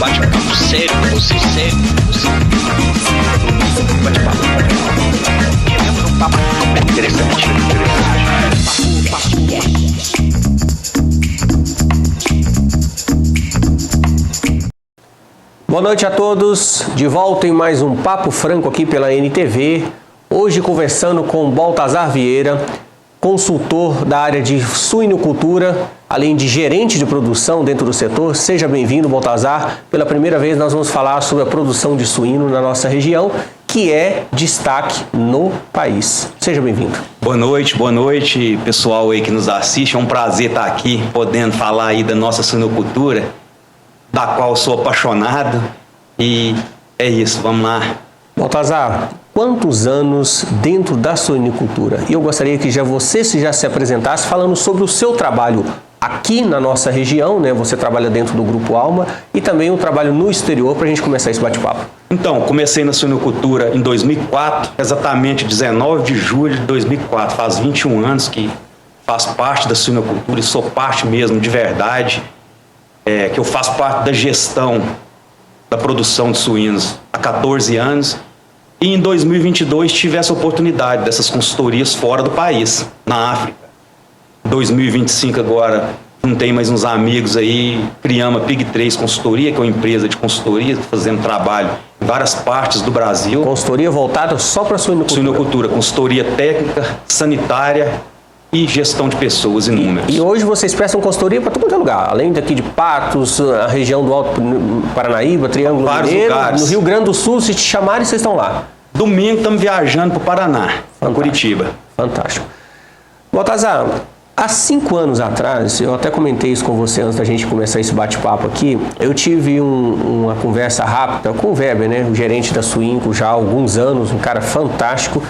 bate-papo sério com você, sério com você. Bate-papo. Queremos um papo interessante. Boa noite a todos, de volta em mais um Papo Franco aqui pela NTV. Hoje conversando com Baltazar Vieira, consultor da área de suinocultura, além de gerente de produção dentro do setor. Seja bem-vindo, Baltazar. Pela primeira vez nós vamos falar sobre a produção de suíno na nossa região, que é destaque no país. Seja bem-vindo. Boa noite, pessoal aí que nos assiste. É um prazer estar aqui, podendo falar aí da nossa suinocultura, da qual eu sou apaixonado. E é isso, vamos lá. Baltazar, quantos anos dentro da suinicultura? E eu gostaria que você já se apresentasse falando sobre o seu trabalho aqui na nossa região, né? Você trabalha dentro do Grupo Alma e também o trabalho no exterior para a gente começar esse bate-papo. Então, comecei na suinocultura em 2004, exatamente 19 de julho de 2004. Faz 21 anos que faço parte da suinocultura e sou parte mesmo, de verdade, que eu faço parte da gestão da produção de suínos há 14 anos. E em 2022 tive essa oportunidade dessas consultorias fora do país, na África. Em 2025 agora, juntei mais uns amigos aí, criamos a Pig 3 Consultoria, que é uma empresa de consultoria, fazendo trabalho em várias partes do Brasil. Consultoria voltada só para a suinocultura? Suinocultura, consultoria técnica, sanitária e gestão de pessoas e números. E hoje vocês prestam consultoria para todo lugar, além daqui de Patos, a região do Alto Paranaíba, Triângulo Mineiro, no Rio Grande do Sul, se te chamarem, vocês estão lá. Domingo estamos viajando para o Paraná, para Curitiba. Fantástico. Baltazar, há 5 anos atrás, eu até comentei isso com você antes da gente começar esse bate-papo aqui, eu tive uma conversa rápida com o Weber, né, o gerente da Suinco já há alguns anos, um cara fantástico.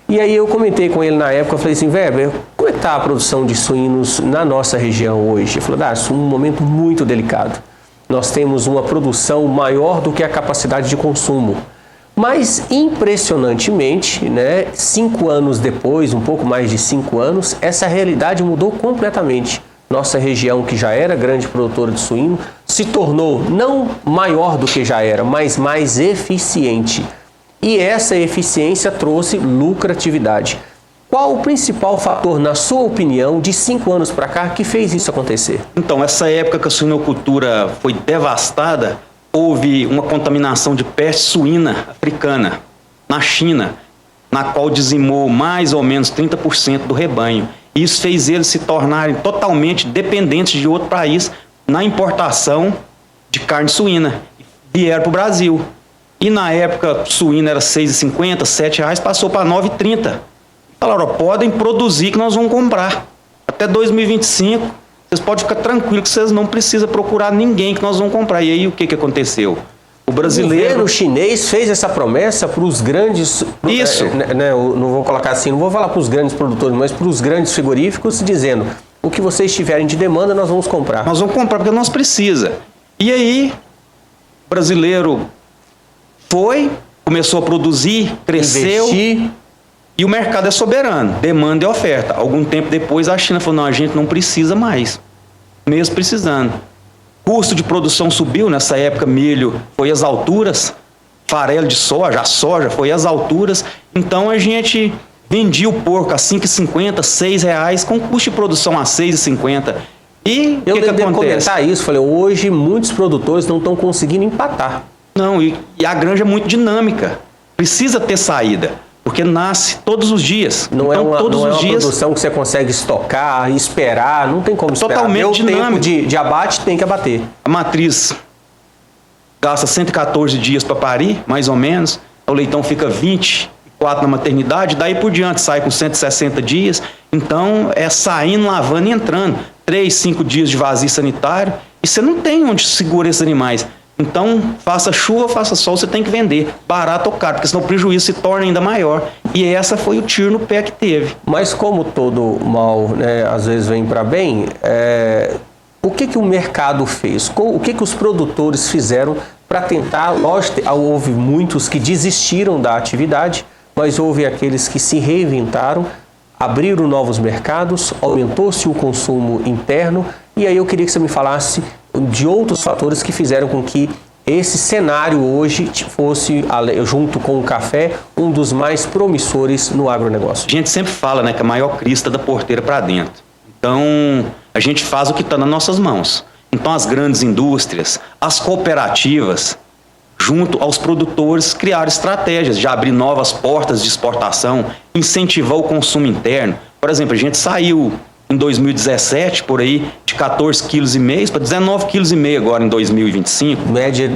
E aí eu comentei com ele na época, eu falei assim, Weber, como é que está a produção de suínos na nossa região hoje? Ele falou, um momento muito delicado. Nós temos uma produção maior do que a capacidade de consumo. Mas, impressionantemente, né, 5 anos depois, um pouco mais de 5 anos, essa realidade mudou completamente. Nossa região, que já era grande produtora de suíno, se tornou não maior do que já era, mas mais eficiente. E essa eficiência trouxe lucratividade. Qual o principal fator, na sua opinião, de 5 anos para cá, que fez isso acontecer? Então, essa época que a suinocultura foi devastada, houve uma contaminação de peste suína africana na China, na qual dizimou mais ou menos 30% do rebanho. Isso fez eles se tornarem totalmente dependentes de outro país na importação de carne suína. Vieram para o Brasil. E na época, suína era R$ 6,50, R$ 7,00, passou para R$ 9,30. Falaram, podem produzir que nós vamos comprar. Até 2025, vocês podem ficar tranquilos que vocês não precisam procurar ninguém que nós vamos comprar. E aí, o que aconteceu? O brasileiro... O governo chinês fez essa promessa para os grandes... Isso. Não vou colocar assim, não vou falar para os grandes produtores, mas para os grandes frigoríficos, dizendo, o que vocês tiverem de demanda, nós vamos comprar. Nós vamos comprar porque nós precisamos. E aí, o brasileiro... começou a produzir, cresceu, investir. E o mercado é soberano, demanda e oferta. Algum tempo depois a China falou, não, a gente não precisa mais, mesmo precisando. Custo de produção subiu, nessa época milho foi às alturas, farelo de soja, a soja foi às alturas, então a gente vendia o porco a R$ 5,50, R$ 6,00, com custo de produção a R$ 6,50. E eu devo comentar isso, falei, hoje muitos produtores não estão conseguindo empatar. Não, e a granja é muito dinâmica, precisa ter saída, porque nasce todos os dias. Não é uma produção que você consegue estocar, esperar, não tem como esperar. Totalmente dinâmico. Tempo de abate tem que abater. A matriz gasta 114 dias para parir, mais ou menos, o leitão fica 24 na maternidade, daí por diante sai com 160 dias, então é saindo, lavando e entrando, 3, 5 dias de vazio sanitário, e você não tem onde segurar esses animais. Então, faça chuva, faça sol, você tem que vender, barato ou caro, porque senão o prejuízo se torna ainda maior. E essa foi o tiro no pé que teve. Mas como todo mal, né, às vezes vem para bem, o que o mercado fez? O que os produtores fizeram para tentar? Lógico, houve muitos que desistiram da atividade, mas houve aqueles que se reinventaram, abriram novos mercados, aumentou-se o consumo interno, e aí eu queria que você me falasse de outros fatores que fizeram com que esse cenário hoje fosse, junto com o café, um dos mais promissores no agronegócio? A gente sempre fala, né, que a maior crista da porteira para dentro. Então, a gente faz o que está nas nossas mãos. Então, as grandes indústrias, as cooperativas, junto aos produtores, criaram estratégias de abrir novas portas de exportação, incentivar o consumo interno. Por exemplo, a gente saiu em 2017, por aí, de 14,5 kg para 19,5 kg agora em 2025. Média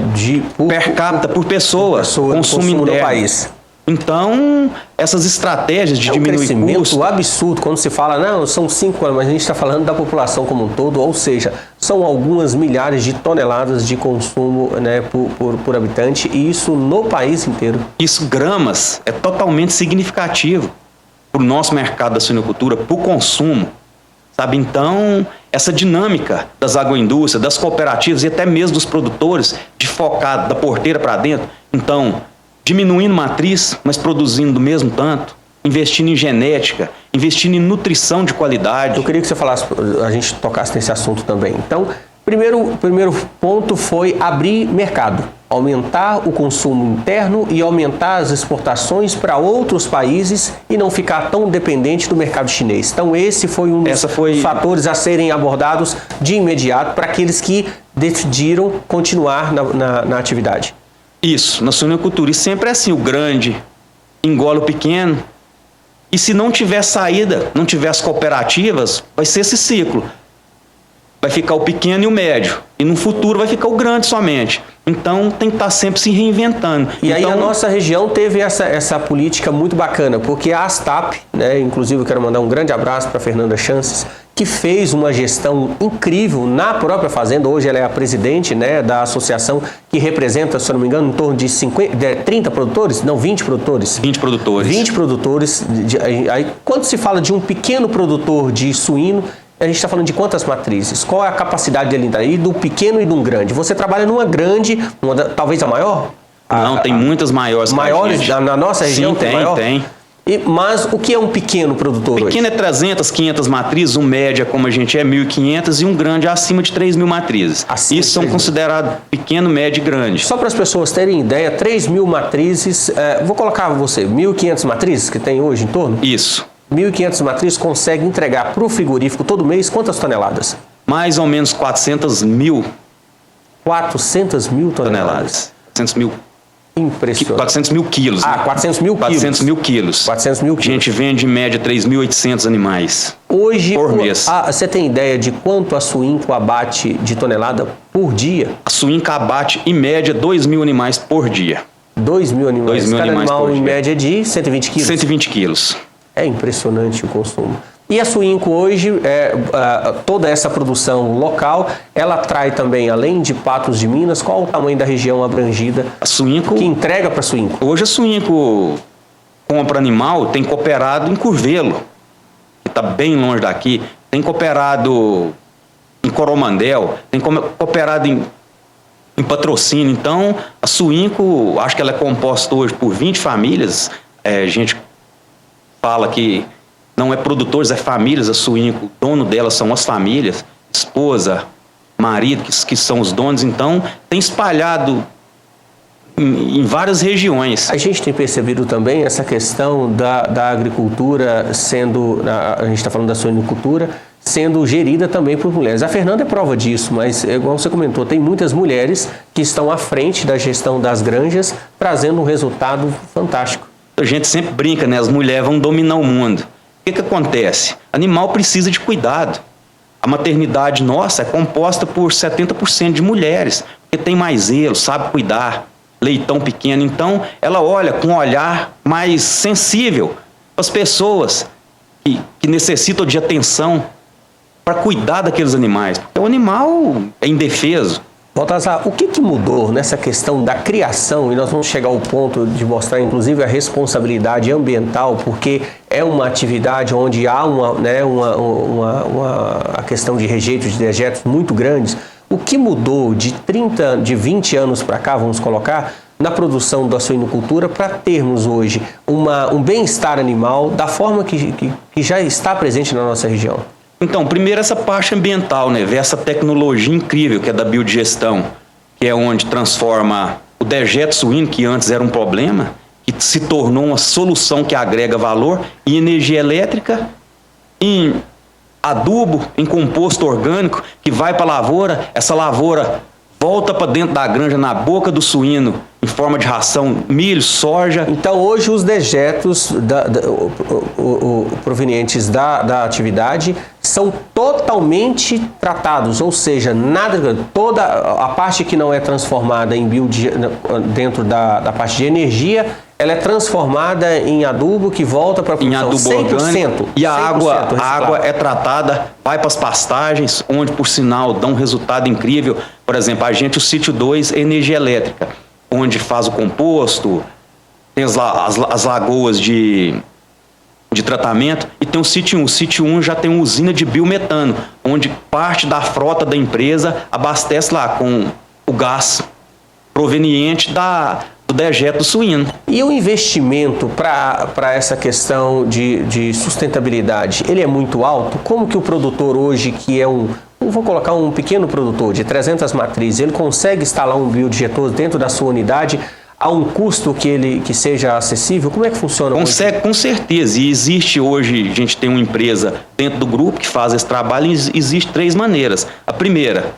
per capita, por pessoa, consumo interno. No país. Então, essas estratégias de diminuir custo... É um crescimento absurdo quando se fala, não, são 5 anos, mas a gente está falando da população como um todo, ou seja, são algumas milhares de toneladas de consumo, né, por habitante, e isso no país inteiro. Isso, gramas, é totalmente significativo para o nosso mercado da suinocultura, para o consumo. Sabe? Então, essa dinâmica das agroindústrias, das cooperativas e até mesmo dos produtores, de focar da porteira para dentro, então, diminuindo matriz, mas produzindo do mesmo tanto, investindo em genética, investindo em nutrição de qualidade. Eu queria que você falasse, a gente tocasse nesse assunto também. Então, primeiro ponto foi abrir mercado, aumentar o consumo interno e aumentar as exportações para outros países e não ficar tão dependente do mercado chinês. Então, esse foi um dos fatores a serem abordados de imediato para aqueles que decidiram continuar na atividade. Isso, na suinocultura. E sempre é assim, o grande engole o pequeno. E se não tiver saída, não tiver as cooperativas, vai ser esse ciclo. Vai ficar o pequeno e o médio. E no futuro vai ficar o grande somente. Então tem que estar sempre se reinventando. E aí a nossa região teve essa política muito bacana, porque a Astap, né, inclusive eu quero mandar um grande abraço para a Fernanda Chances, que fez uma gestão incrível na própria fazenda. Hoje ela é a presidente, né, da associação que representa, se eu não me engano, em torno de 30 produtores? Não, 20 produtores. 20 produtores. 20 produtores. Aí, quando se fala de um pequeno produtor de suíno, a gente está falando de quantas matrizes? Qual é a capacidade dele aí do pequeno e de um grande? Você trabalha numa grande, talvez a maior? Não, tem muitas maiores. Maiores na nossa região? Sim, tem. Mas o que é um pequeno produtor hoje? Pequeno é 300, 500 matrizes, um média, como a gente é, 1.500 e um grande acima de 3.000 matrizes. Isso são considerados pequeno, médio e grande. Só para as pessoas terem ideia, 3.000 matrizes, vou colocar você, 1.500 matrizes que tem hoje em torno? Isso. 1.500 matrizes consegue entregar para o frigorífico todo mês quantas toneladas? Mais ou menos 400 mil. 400 mil toneladas? 400 mil. Impressionante. 400 mil quilos. Ah, 400 mil quilos. 400 mil quilos. 400 mil quilos. A gente vende em média 3.800 animais hoje, por mês. Você tem ideia de quanto a Suinco abate de tonelada por dia? A Suinco abate em média 2.000 animais por dia. 2.000 animais? 2.000 animais animal por dia. Em média de 120 quilos? 120 quilos. É impressionante o consumo. E a Suinco hoje, toda essa produção local, ela atrai também, além de Patos de Minas, qual o tamanho da região abrangida a Suinco, que entrega para a Suinco? Hoje a Suinco compra animal, tem cooperado em Curvelo, que está bem longe daqui, tem cooperado em Coromandel, tem cooperado em Patrocínio. Então, a Suinco, acho que ela é composta hoje por 20 famílias, a gente fala que não é produtores, é famílias, a Suinco, o dono dela são as famílias, esposa, marido, que são os donos, então tem espalhado em várias regiões. A gente tem percebido também essa questão da agricultura sendo, a gente está falando da suinocultura, sendo gerida também por mulheres. A Fernanda é prova disso, mas igual você comentou, tem muitas mulheres que estão à frente da gestão das granjas, trazendo um resultado fantástico. A gente sempre brinca, né? As mulheres vão dominar o mundo. O que acontece? Animal precisa de cuidado. A maternidade nossa é composta por 70% de mulheres, porque tem mais zelo, sabe cuidar, leitão pequeno. Então, ela olha com um olhar mais sensível para as pessoas que necessitam de atenção para cuidar daqueles animais. Porque o animal é indefeso. Baltazar, o que mudou nessa questão da criação? E nós vamos chegar ao ponto de mostrar, inclusive, a responsabilidade ambiental, porque é uma atividade onde há a questão de rejeitos de dejetos muito grandes. O que mudou de 20 anos para cá, vamos colocar, na produção da suinocultura para termos hoje um bem-estar animal da forma que já está presente na nossa região? Então, primeiro essa parte ambiental, né? Ver essa tecnologia incrível que é da biodigestão, que é onde transforma o dejeto suíno, que antes era um problema, que se tornou uma solução que agrega valor, em energia elétrica, em adubo, em composto orgânico, que vai para a lavoura, essa lavoura volta para dentro da granja, na boca do suíno, em forma de ração, milho, soja. Então, hoje, os dejetos provenientes da atividade são totalmente tratados, ou seja, toda a parte que não é transformada em dentro da parte de energia, ela é transformada em adubo que volta para a produção. Em adubo 100%, orgânico. E a água é é tratada, vai para as pastagens, onde, por sinal, dá um resultado incrível. Por exemplo, o sítio 2 é energia elétrica, onde faz o composto, tem as lagoas de tratamento, e tem o sítio 1. O sítio 1 já tem uma usina de biometano, onde parte da frota da empresa abastece lá com o gás proveniente do dejeto do suíno. E o investimento para essa questão de sustentabilidade, ele é muito alto? Como que o produtor hoje, que é vou colocar um pequeno produtor de 300 matrizes, ele consegue instalar um biodigestor dentro da sua unidade a um custo que seja acessível? Como é que funciona? Consegue, com certeza. E existe hoje, a gente tem uma empresa dentro do grupo que faz esse trabalho, e existe 3 maneiras. A primeira,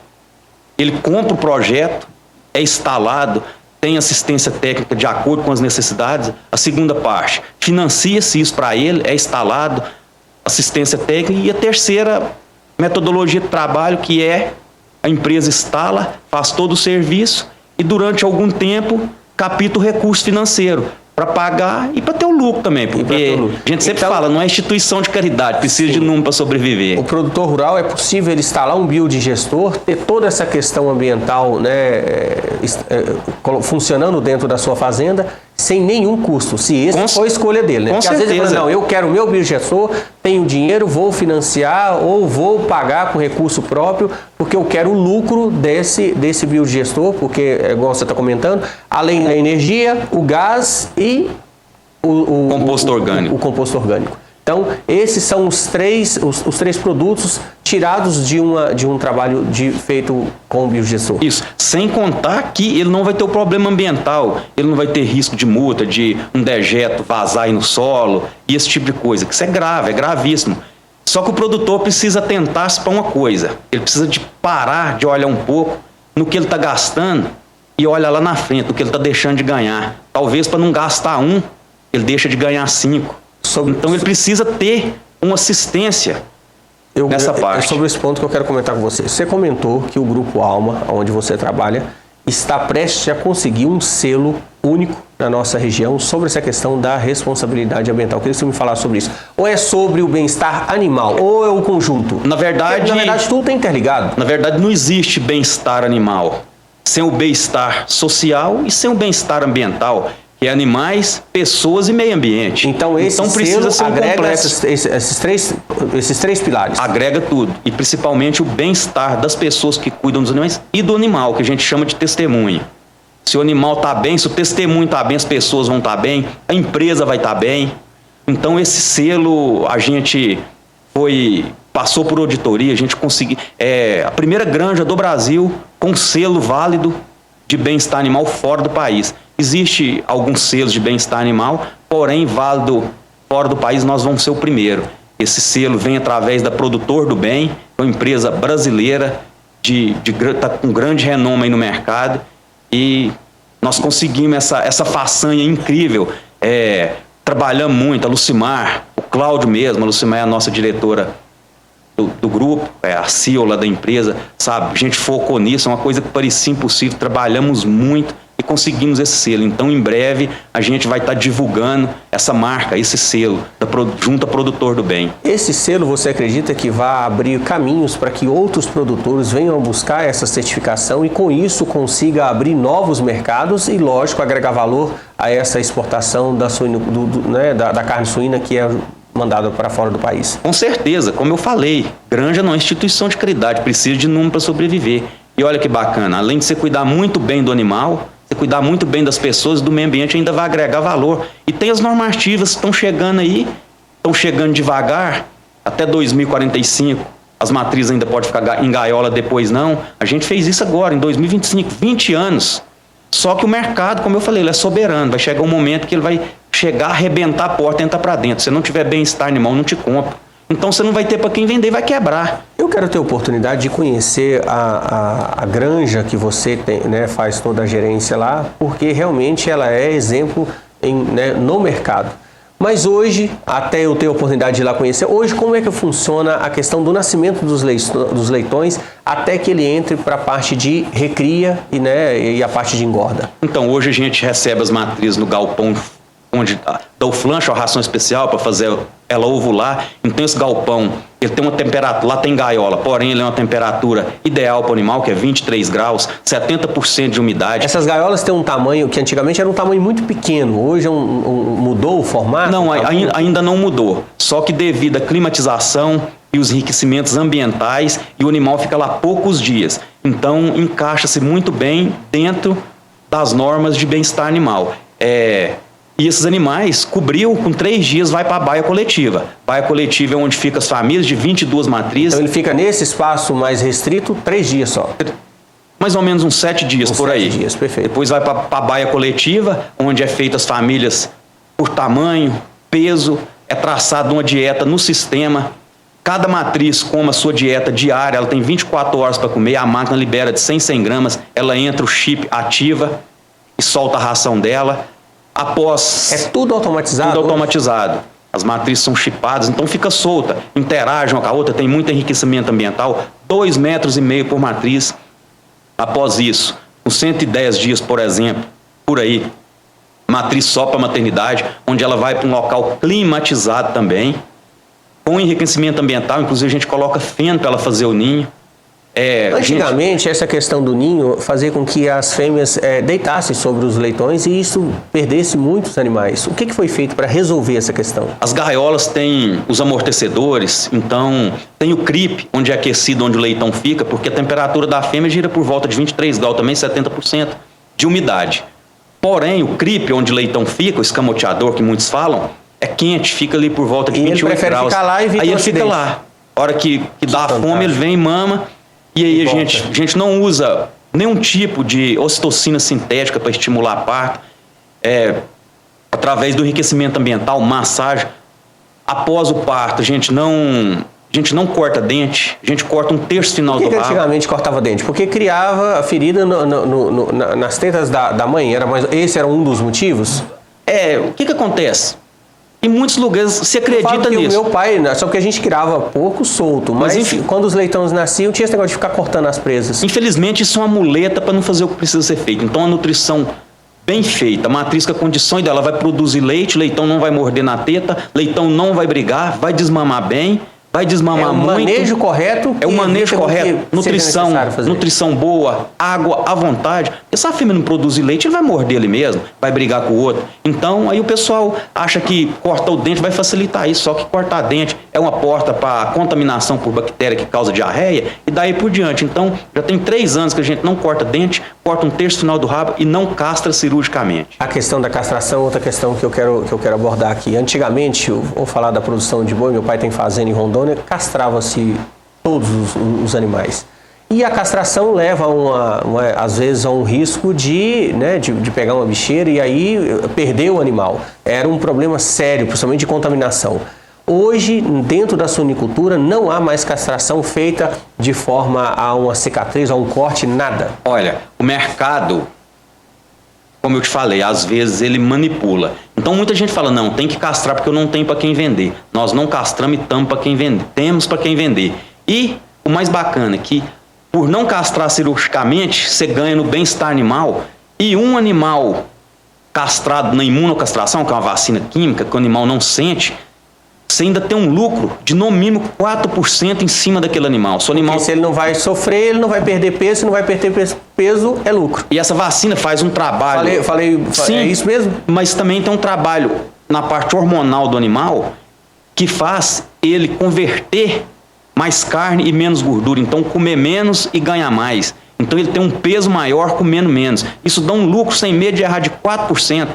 ele compra o projeto, é instalado, tem assistência técnica de acordo com as necessidades. A segunda parte, financia-se isso para ele, é instalado, assistência técnica. E a terceira metodologia de trabalho, que é a empresa instala, faz todo o serviço e durante algum tempo capta o recurso financeiro para pagar e para ter o lucro também, porque a gente sempre fala, não é instituição de caridade, precisa de número para sobreviver. O produtor rural, é possível ele instalar um biodigestor, ter toda essa questão ambiental, né, funcionando dentro da sua fazenda, sem nenhum custo, se esse for a escolha dele, né? Com Porque certeza. às vezes ele fala, não, eu quero o meu biodigestor, tenho dinheiro, vou financiar ou vou pagar com recurso próprio, porque eu quero o lucro desse biodigestor, porque, igual você está comentando, além da energia, o gás e o composto orgânico. O composto orgânico. Então, esses são os três produtos tirados de um trabalho feito com o biodigestor. Isso, sem contar que ele não vai ter o problema ambiental, ele não vai ter risco de multa, de um dejeto vazar aí no solo, e esse tipo de coisa, que isso é grave, é gravíssimo. Só que o produtor precisa atentar-se para uma coisa, ele precisa de parar, de olhar um pouco no que ele está gastando e olhar lá na frente, no que ele está deixando de ganhar. Talvez para não gastar ele deixa de ganhar 5. Então ele precisa ter uma assistência nessa parte. É sobre esse ponto que eu quero comentar com você. Você comentou que o Grupo Alma, onde você trabalha, está prestes a conseguir um selo único na nossa região sobre essa questão da responsabilidade ambiental. Eu queria que você me falasse sobre isso. Ou é sobre o bem-estar animal, ou é o conjunto? Na verdade, tudo está interligado. Na verdade, não existe bem-estar animal sem o bem-estar social e sem o bem-estar ambiental, que é animais, pessoas e meio ambiente. Então precisa ser agrega esses três pilares. Agrega tudo. E principalmente o bem-estar das pessoas que cuidam dos animais e do animal, que a gente chama de testemunha. Se o animal está bem, se o testemunho está bem, as pessoas vão estar bem, a empresa vai estar bem. Então esse selo a gente passou por auditoria, a gente conseguiu. É a primeira granja do Brasil com selo válido de bem-estar animal fora do país. Existe alguns selos de bem-estar animal, porém, válido fora do país, nós vamos ser o primeiro. Esse selo vem através da Produtor do Bem, uma empresa brasileira tá com grande renome aí no mercado, e nós conseguimos essa façanha incrível. Trabalhamos muito, a Lucimar, o Cláudio mesmo, a Lucimar é a nossa diretora do grupo, a CEO lá da empresa, sabe? A gente focou nisso, é uma coisa que parecia impossível, trabalhamos muito e conseguimos esse selo. Então, em breve, a gente vai estar divulgando essa marca, esse selo, junto a Produtor do Bem. Esse selo, você acredita que vai abrir caminhos para que outros produtores venham buscar essa certificação e, com isso, consiga abrir novos mercados e, lógico, agregar valor a essa exportação da carne suína que é mandada para fora do país? Com certeza, como eu falei, granja não é instituição de caridade, precisa de número para sobreviver. E olha que bacana, além de você cuidar muito bem do animal, você cuidar muito bem das pessoas, do meio ambiente, ainda vai agregar valor. E tem as normativas que estão chegando aí, estão chegando devagar, até 2045, as matrizes ainda podem ficar em gaiola, depois não. A gente fez isso agora, em 2025, 20 anos. Só que o mercado, como eu falei, ele é soberano. Vai chegar um momento que ele vai chegar, arrebentar a porta e entrar para dentro. Se não tiver bem-estar animal, não te compra. Então você não vai ter para quem vender, vai quebrar. Eu quero ter a oportunidade de conhecer a granja que você tem, né, faz toda a gerência lá, porque realmente ela é exemplo no mercado. Mas hoje, até eu ter a oportunidade de ir lá conhecer, hoje como é que funciona a questão do nascimento dos leitões até que ele entre para a parte de recria e a parte de engorda? Então hoje a gente recebe as matrizes no galpão, onde dá o flancho, a ração especial para fazer ela ovular. Então esse galpão, ele tem uma temperatura, lá tem gaiola, porém ele é uma temperatura ideal para o animal, que é 23 graus, 70% de umidade. Essas gaiolas têm um tamanho que antigamente era um tamanho muito pequeno, hoje mudou o formato? Não, ainda não mudou, só que devido à climatização e os enriquecimentos ambientais, e o animal fica lá poucos dias. Então encaixa-se muito bem dentro das normas de bem-estar animal. E esses animais, cobriu, com 3 dias, vai para a baia coletiva. Baia coletiva é onde ficam as famílias de 22 matrizes. Então ele fica nesse espaço mais restrito 3 dias só? Mais ou menos uns 7 dias por aí. 7 dias, perfeito. Depois vai para a baia coletiva, onde é feita as famílias por tamanho, peso, é traçada uma dieta no sistema. Cada matriz come a sua dieta diária, ela tem 24 horas para comer, a máquina libera de 100 gramas, ela entra o chip, ativa e solta a ração dela. Após... É tudo automatizado? Tudo automatizado. As matrizes são chipadas, então fica solta, interage uma com a outra, tem muito enriquecimento ambiental, 2,5 metros por matriz. Após isso, com 110 dias, por exemplo, por aí, matriz só para maternidade, onde ela vai para um local climatizado também, com enriquecimento ambiental, inclusive a gente coloca feno para ela fazer o ninho. Antigamente, essa questão do ninho fazia com que as fêmeas deitassem sobre os leitões e isso perdesse muitos animais. O que foi feito para resolver essa questão? As gaiolas têm os amortecedores, então tem o CRIP, onde é aquecido, onde o leitão fica, porque a temperatura da fêmea gira por volta de 23 graus, também 70% de umidade. Porém, o CRIP, onde o leitão fica, o escamoteador que muitos falam, é quente, fica ali por volta de 28 graus. Ficar lá e aí ele fica lá. A hora que dá a fome, ele vem e mama. E aí a gente não usa nenhum tipo de ocitocina sintética para estimular a parto. Através do enriquecimento ambiental, massagem. Após o parto, a gente não corta dente, a gente corta um terço final do rabo. Por que antigamente cortava dente? Porque criava a ferida nas tetas da mãe. Esse era um dos motivos? O que acontece? Em muitos lugares se acredita nisso. O meu pai, só que a gente criava pouco solto, mas enfim, quando os leitões nasciam, tinha esse negócio de ficar cortando as presas. Infelizmente, isso é uma muleta para não fazer o que precisa ser feito. Então, a nutrição bem feita, a matriz com a condição dela vai produzir leite, leitão não vai morder na teta, leitão não vai brigar, vai desmamar bem, vai desmamar muito. É o manejo correto. É o manejo correto, nutrição boa, água à vontade. Porque se a fêmea não produzir leite, ele vai morder ele mesmo, vai brigar com o outro. Então, aí o pessoal acha que cortar o dente vai facilitar isso, só que cortar dente é uma porta para contaminação por bactéria que causa diarreia e daí por diante. Então, já tem 3 anos que a gente não corta dente, corta um terço final do rabo e não castra cirurgicamente. A questão da castração é outra questão que eu quero abordar aqui. Antigamente, vou falar da produção de boi, meu pai tem fazenda em Rondônia, castrava-se todos os animais. E a castração leva às vezes a um risco de pegar uma bicheira e aí perder o animal. Era um problema sério, principalmente de contaminação. Hoje, dentro da suinicultura, não há mais castração feita de forma a uma cicatriz, a um corte, nada. Olha, o mercado, como eu te falei, às vezes ele manipula. Então muita gente fala, não, tem que castrar porque eu não tenho para quem vender. Nós não castramos e temos para quem vender. Temos para quem vender. E o mais bacana é que, por não castrar cirurgicamente, você ganha no bem-estar animal. E um animal castrado na imunocastração, que é uma vacina química, que o animal não sente, você ainda tem um lucro de no mínimo 4% em cima daquele animal. Porque se ele não vai sofrer, ele não vai perder peso, se não vai perder peso, é lucro. E essa vacina faz um trabalho... Sim, é isso mesmo? Mas também tem um trabalho na parte hormonal do animal que faz ele converter mais carne e menos gordura. Então, comer menos e ganhar mais. Então, ele tem um peso maior comendo menos. Isso dá um lucro sem medo de errar de 4%.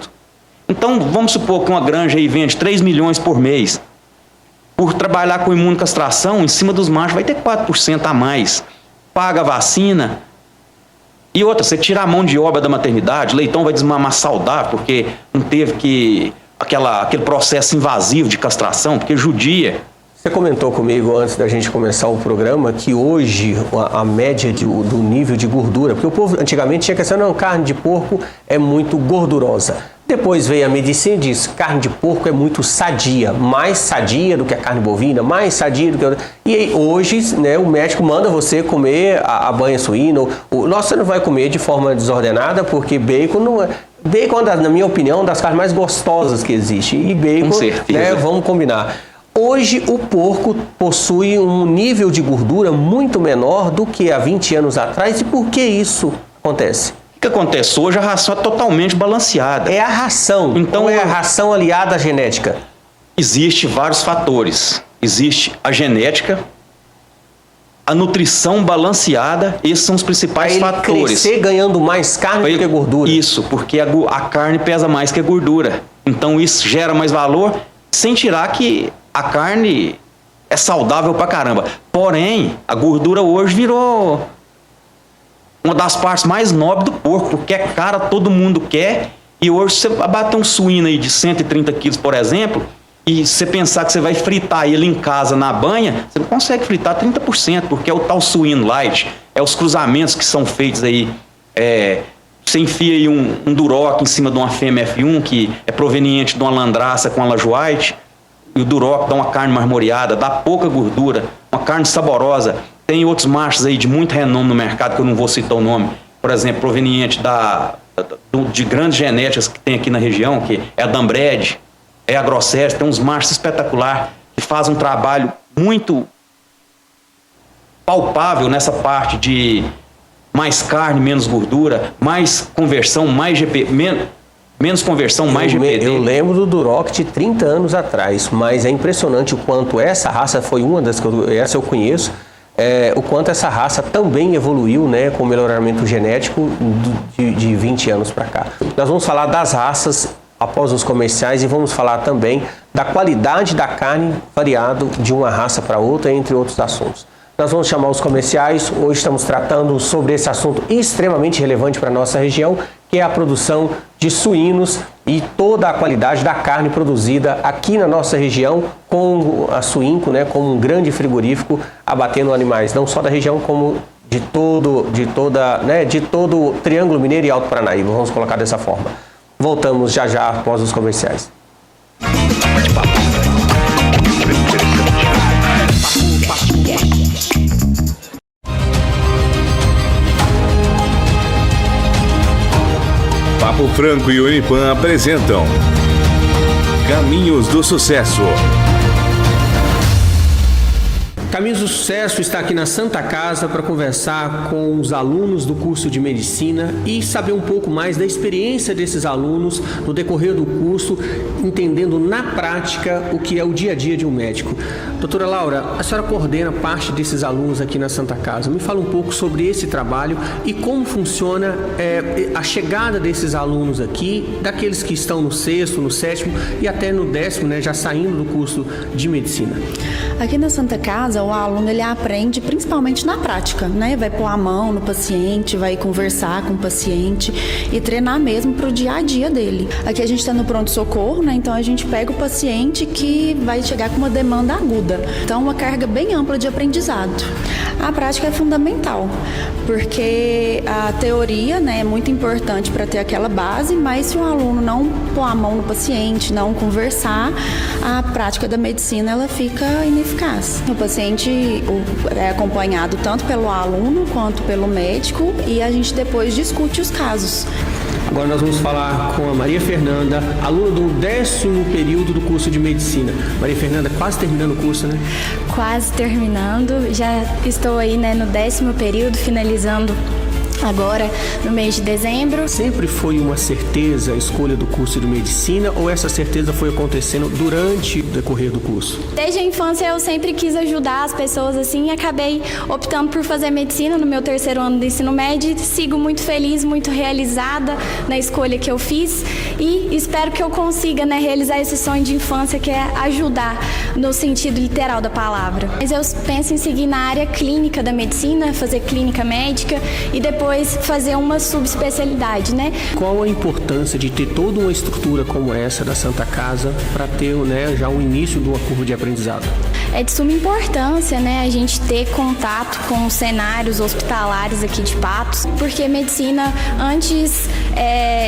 Então, vamos supor que uma granja aí vende 3 milhões por mês. por trabalhar com imunocastração, em cima dos machos vai ter 4% a mais. Paga a vacina. E outra, você tira a mão de obra da maternidade, o leitão vai desmamar saudável, porque não teve aquele processo invasivo de castração, porque judia. Você comentou comigo antes da gente começar o programa que hoje a média do nível de gordura, porque o povo antigamente tinha questão, não, carne de porco é muito gordurosa. Depois veio a medicina e disse, carne de porco é muito sadia, mais sadia do que a carne bovina, mais sadia do que... E aí, hoje, né, o médico manda você comer a banha suína. Você não vai comer de forma desordenada, porque bacon não é... Bacon, na minha opinião, é uma das carnes mais gostosas que existe. E bacon, né, vamos combinar. Hoje, o porco possui um nível de gordura muito menor do que há 20 anos atrás. E por que isso acontece? O que acontece hoje? A ração é totalmente balanceada. É a ração. Então, é a ração aliada à genética? Existem vários fatores. Existe a genética, a nutrição balanceada, esses são os principais fatores. Crescer ganhando mais carne do que gordura. Isso, porque a carne pesa mais que a gordura. Então, isso gera mais valor, sem tirar que a carne é saudável pra caramba. Porém, a gordura hoje virou uma das partes mais nobres do porco, porque é cara, todo mundo quer. E hoje você abater um suíno aí de 130 quilos, por exemplo, e você pensar que você vai fritar ele em casa na banha, você não consegue fritar 30%, porque é o tal suíno light, é os cruzamentos que são feitos aí. Você enfia aí um duroc em cima de uma fêmea F1, que é proveniente de uma landraça com a lajoite, e o duroc dá uma carne marmoreada, dá pouca gordura, uma carne saborosa. Tem outros machos aí de muito renome no mercado, que eu não vou citar o nome, por exemplo, proveniente de grandes genéticas que tem aqui na região, que é a Dambred, é a Grosseria, tem uns machos espetaculares que fazem um trabalho muito palpável nessa parte de mais carne, menos gordura, mais conversão, mais GP, menos conversão, mais GPD. Eu lembro do duroc de 30 anos atrás, mas é impressionante o quanto essa raça foi uma das que eu conheço, o quanto essa raça também evoluiu, né, com o melhoramento genético de 20 anos para cá. Nós vamos falar das raças após os comerciais e vamos falar também da qualidade da carne variado de uma raça para outra, entre outros assuntos. Nós vamos chamar os comerciais. Hoje estamos tratando sobre esse assunto extremamente relevante para a nossa região, que é a produção de suínos e toda a qualidade da carne produzida aqui na nossa região com a Suinco, né, como um grande frigorífico abatendo animais, não só da região, como de todo o Triângulo Mineiro e Alto Paranaíba. Vamos colocar dessa forma. Voltamos já já após os comerciais. Papo Franco e Unipam apresentam Caminhos do Sucesso. Caminhos do Sucesso está aqui na Santa Casa para conversar com os alunos do curso de Medicina e saber um pouco mais da experiência desses alunos no decorrer do curso, entendendo na prática o que é o dia a dia de um médico. Doutora Laura, a senhora coordena parte desses alunos aqui na Santa Casa. Me fala um pouco sobre esse trabalho e como funciona a chegada desses alunos aqui, daqueles que estão no 6º, no 7º e até no 10º, né, já saindo do curso de Medicina. Aqui na Santa Casa, o aluno ele aprende principalmente na prática, né? Vai pôr a mão no paciente, vai conversar com o paciente e treinar mesmo para o dia a dia dele. Aqui a gente está no pronto-socorro, né? Então a gente pega o paciente que vai chegar com uma demanda aguda. Então uma carga bem ampla de aprendizado. A prática é fundamental, porque a teoria, né, é muito importante para ter aquela base, mas se o aluno não pôr a mão no paciente, não conversar, a prática da medicina ela fica ineficaz. O paciente é acompanhado tanto pelo aluno quanto pelo médico e a gente depois discute os casos. Agora nós vamos falar com a Maria Fernanda, aluna do 10º período do curso de Medicina. Maria Fernanda, quase terminando o curso, né? Quase terminando, já estou aí, né, no 10º período, finalizando agora no mês de dezembro. Sempre foi uma certeza a escolha do curso de medicina ou essa certeza foi acontecendo durante o decorrer do curso? Desde a infância eu sempre quis ajudar as pessoas assim e acabei optando por fazer medicina no meu 3º ano do ensino médio. Sigo muito feliz, muito realizada na escolha que eu fiz e espero que eu consiga, né, realizar esse sonho de infância que é ajudar no sentido literal da palavra. Mas eu penso em seguir na área clínica da medicina, fazer clínica médica e depois fazer uma subespecialidade, né? Qual a importância de ter toda uma estrutura como essa da Santa Casa para ter, né, já o início de uma curva de aprendizado? É de suma importância, né, a gente ter contato com os cenários hospitalares aqui de Patos, porque medicina, antes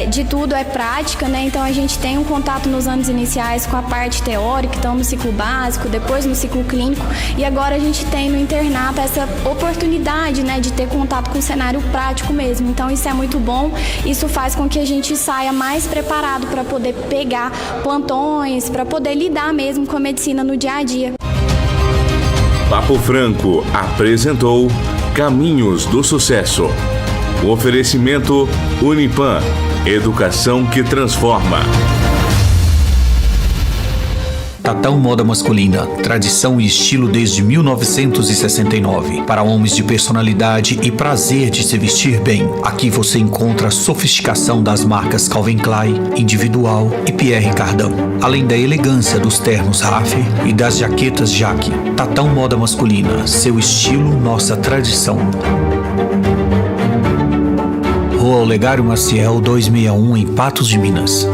de tudo, é prática, né, então a gente tem um contato nos anos iniciais com a parte teórica, então no ciclo básico, depois no ciclo clínico, e agora a gente tem no internato essa oportunidade, né, de ter contato com o cenário prático mesmo, então isso é muito bom, isso faz com que a gente saia mais preparado para poder pegar plantões, para poder lidar mesmo com a medicina no dia a dia. Papo Franco apresentou Caminhos do Sucesso. O oferecimento Unipam, educação que transforma. Tatão Moda Masculina, tradição e estilo desde 1969. Para homens de personalidade e prazer de se vestir bem. Aqui você encontra a sofisticação das marcas Calvin Klein, Individual e Pierre Cardin. Além da elegância dos ternos Raffer e das jaquetas Jaque. Tatão Moda Masculina, seu estilo, nossa tradição. Rua Olegário Maciel 261 em Patos de Minas.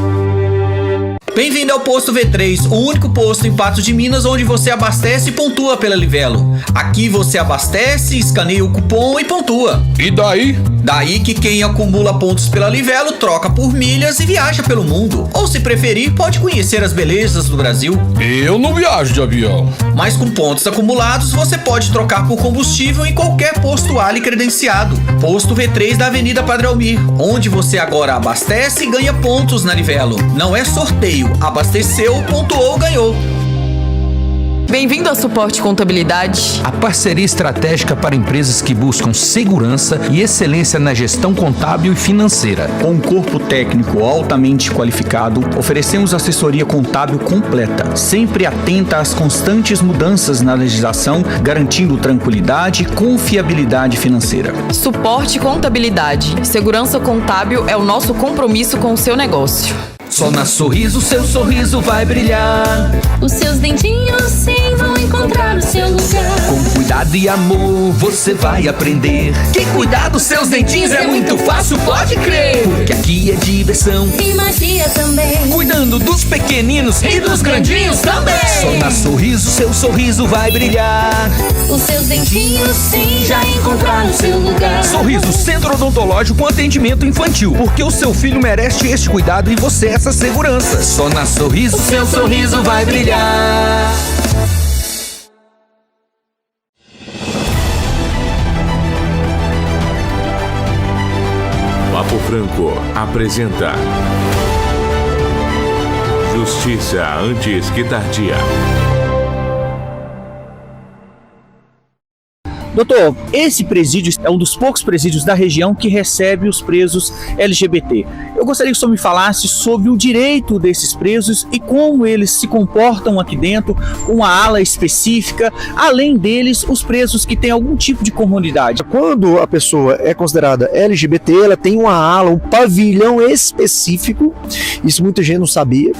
Bem-vindo ao Posto V3, o único posto em Patos de Minas onde você abastece e pontua pela Livelo. Aqui você abastece, escaneia o cupom e pontua. E daí? Daí que quem acumula pontos pela Livelo troca por milhas e viaja pelo mundo. Ou se preferir, pode conhecer as belezas do Brasil. Eu não viajo de avião. Mas com pontos acumulados, você pode trocar por combustível em qualquer posto Ali credenciado. Posto V3 da Avenida Padre Almir, onde você agora abastece e ganha pontos na Livelo. Não é sorteio. Abasteceu, pontuou, ganhou. Bem-vindo ao Suporte Contabilidade. A parceria estratégica para empresas que buscam segurança e excelência na gestão contábil e financeira. Com um corpo técnico altamente qualificado, oferecemos assessoria contábil completa, sempre atenta às constantes mudanças na legislação, garantindo tranquilidade e confiabilidade financeira. Suporte Contabilidade. Segurança contábil é o nosso compromisso com o seu negócio. Só na Sorriso, seu sorriso vai brilhar. Os seus dentinhos sim vão encontrar o seu lugar. Com cuidado e amor você vai aprender que cuidar dos seus dentinhos é muito fácil, pode crer. Porque aqui é diversão e magia também. Cuidando dos pequeninos e dos grandinhos também. Só na Sorriso, seu sorriso vai brilhar. Os seus dentinhos sim já encontraram o seu lugar. Sorriso Centro Odontológico com atendimento infantil. Porque o seu filho merece este cuidado e você essa segurança. Só na Sorriso, seu sorriso vai brilhar. Papo Franco apresenta Justiça antes que tardia. Doutor, esse presídio é um dos poucos presídios da região que recebe os presos LGBT. Eu gostaria que o senhor me falasse sobre o direito desses presos e como eles se comportam aqui dentro, uma ala específica, além deles, os presos que têm algum tipo de comunidade. Quando a pessoa é considerada LGBT, ela tem uma ala, um pavilhão específico, isso muita gente não sabia,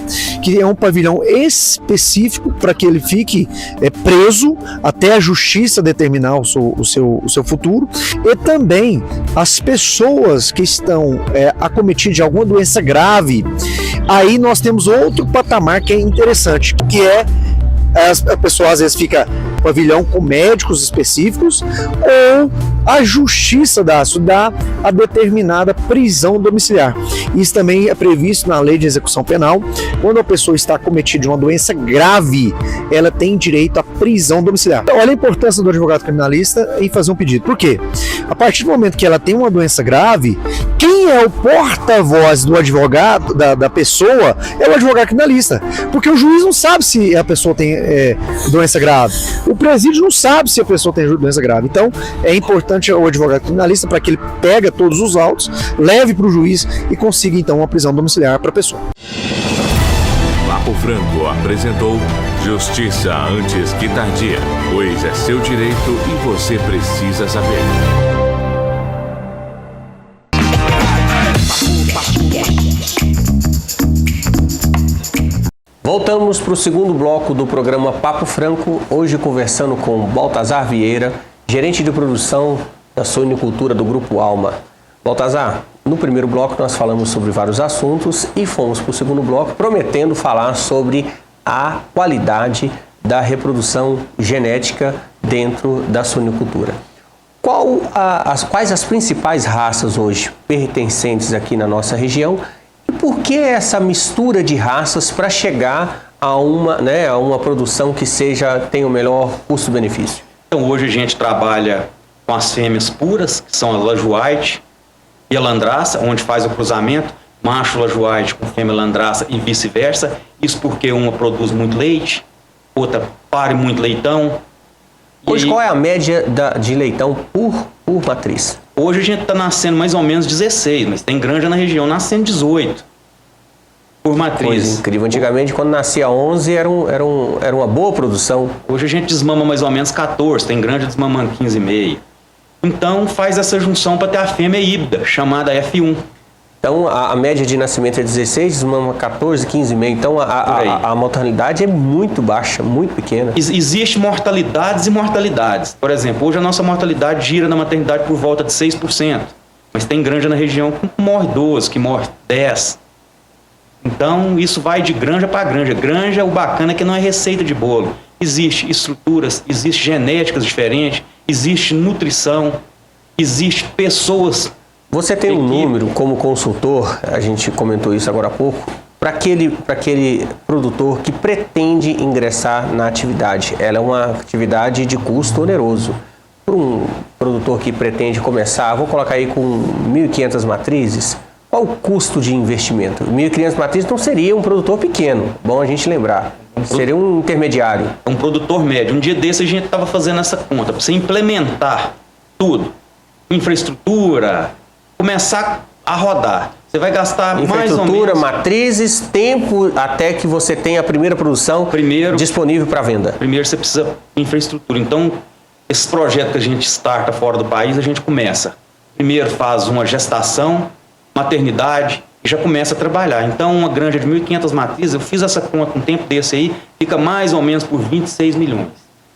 que é um pavilhão específico para que ele fique preso até a justiça determinar o seu futuro, e também as pessoas que estão acometidas de alguma doença grave. Aí nós temos outro patamar que é interessante, que é a pessoa às vezes fica pavilhão com médicos específicos, ou a justiça dá a determinada prisão domiciliar. Isso também é previsto na lei de execução penal. Quando a pessoa está cometida de uma doença grave, ela tem direito à prisão domiciliar. Então, olha a importância do advogado criminalista em fazer um pedido. Por quê? A partir do momento que ela tem uma doença grave, quem é o porta-voz do advogado, da pessoa, é o advogado criminalista. Porque o juiz não sabe se a pessoa tem doença grave. O presídio não sabe se a pessoa tem doença grave. Então, é importante o advogado criminalista para que ele pegue todos os autos, leve para o juiz e consiga, então, uma prisão domiciliar para a pessoa. Papo Franco apresentou Justiça antes que tardia, pois é seu direito e você precisa saber. Voltamos para o segundo bloco do programa Papo Franco, hoje conversando com Baltazar Vieira, gerente de produção da suinicultura do Grupo Alma. Baltazar, no primeiro bloco nós falamos sobre vários assuntos e fomos para o segundo bloco prometendo falar sobre a qualidade da reprodução genética dentro da suinicultura. Quais as principais raças hoje pertencentes aqui na nossa região? E por que essa mistura de raças para chegar a uma produção que tenha o melhor custo-benefício? Então hoje a gente trabalha com as fêmeas puras, que são a Lajoite e a Landraça, onde faz o cruzamento, macho Lajoite com fêmea Landraça e vice-versa. Isso porque uma produz muito leite, outra pare muito leitão. Hoje qual é a média de leitão por matriz? Hoje a gente está nascendo mais ou menos 16, mas tem granja na região nascendo 18 por matriz. Coisa incrível. Antigamente, quando nascia 11, era uma boa produção. Hoje a gente desmama mais ou menos 14, tem granja desmamando 15,5. Então faz essa junção para ter a fêmea híbrida, chamada F1. Então a média de nascimento é 16, desmama 14, 15,5. Então a mortalidade é muito baixa, muito pequena. Existem mortalidades e mortalidades. Por exemplo, hoje a nossa mortalidade gira na maternidade por volta de 6%. Mas tem granja na região que morre 12, que morre 10. Então isso vai de granja para granja. Granja, o bacana é que não é receita de bolo. Existem estruturas, existem genéticas diferentes, existe nutrição, existem pessoas. Você tem um número como consultor, a gente comentou isso agora há pouco, para aquele produtor que pretende ingressar na atividade. Ela é uma atividade de custo oneroso. Para um produtor que pretende começar, vou colocar aí com 1.500 matrizes, qual o custo de investimento? 1.500 matrizes não seria um produtor pequeno, bom a gente lembrar. Seria um intermediário. Um produtor médio. Um dia desse a gente estava fazendo essa conta. Para você implementar tudo, infraestrutura, começar a rodar, você vai gastar mais ou menos... Infraestrutura, matrizes, tempo até que você tenha a primeira produção disponível para venda. Primeiro você precisa de infraestrutura. Então, esses projetos que a gente starta fora do país, a gente começa. Primeiro faz uma gestação, maternidade, e já começa a trabalhar. Então, uma granja de 1.500 matrizes, eu fiz essa conta um tempo desse aí, fica mais ou menos por 26 milhões.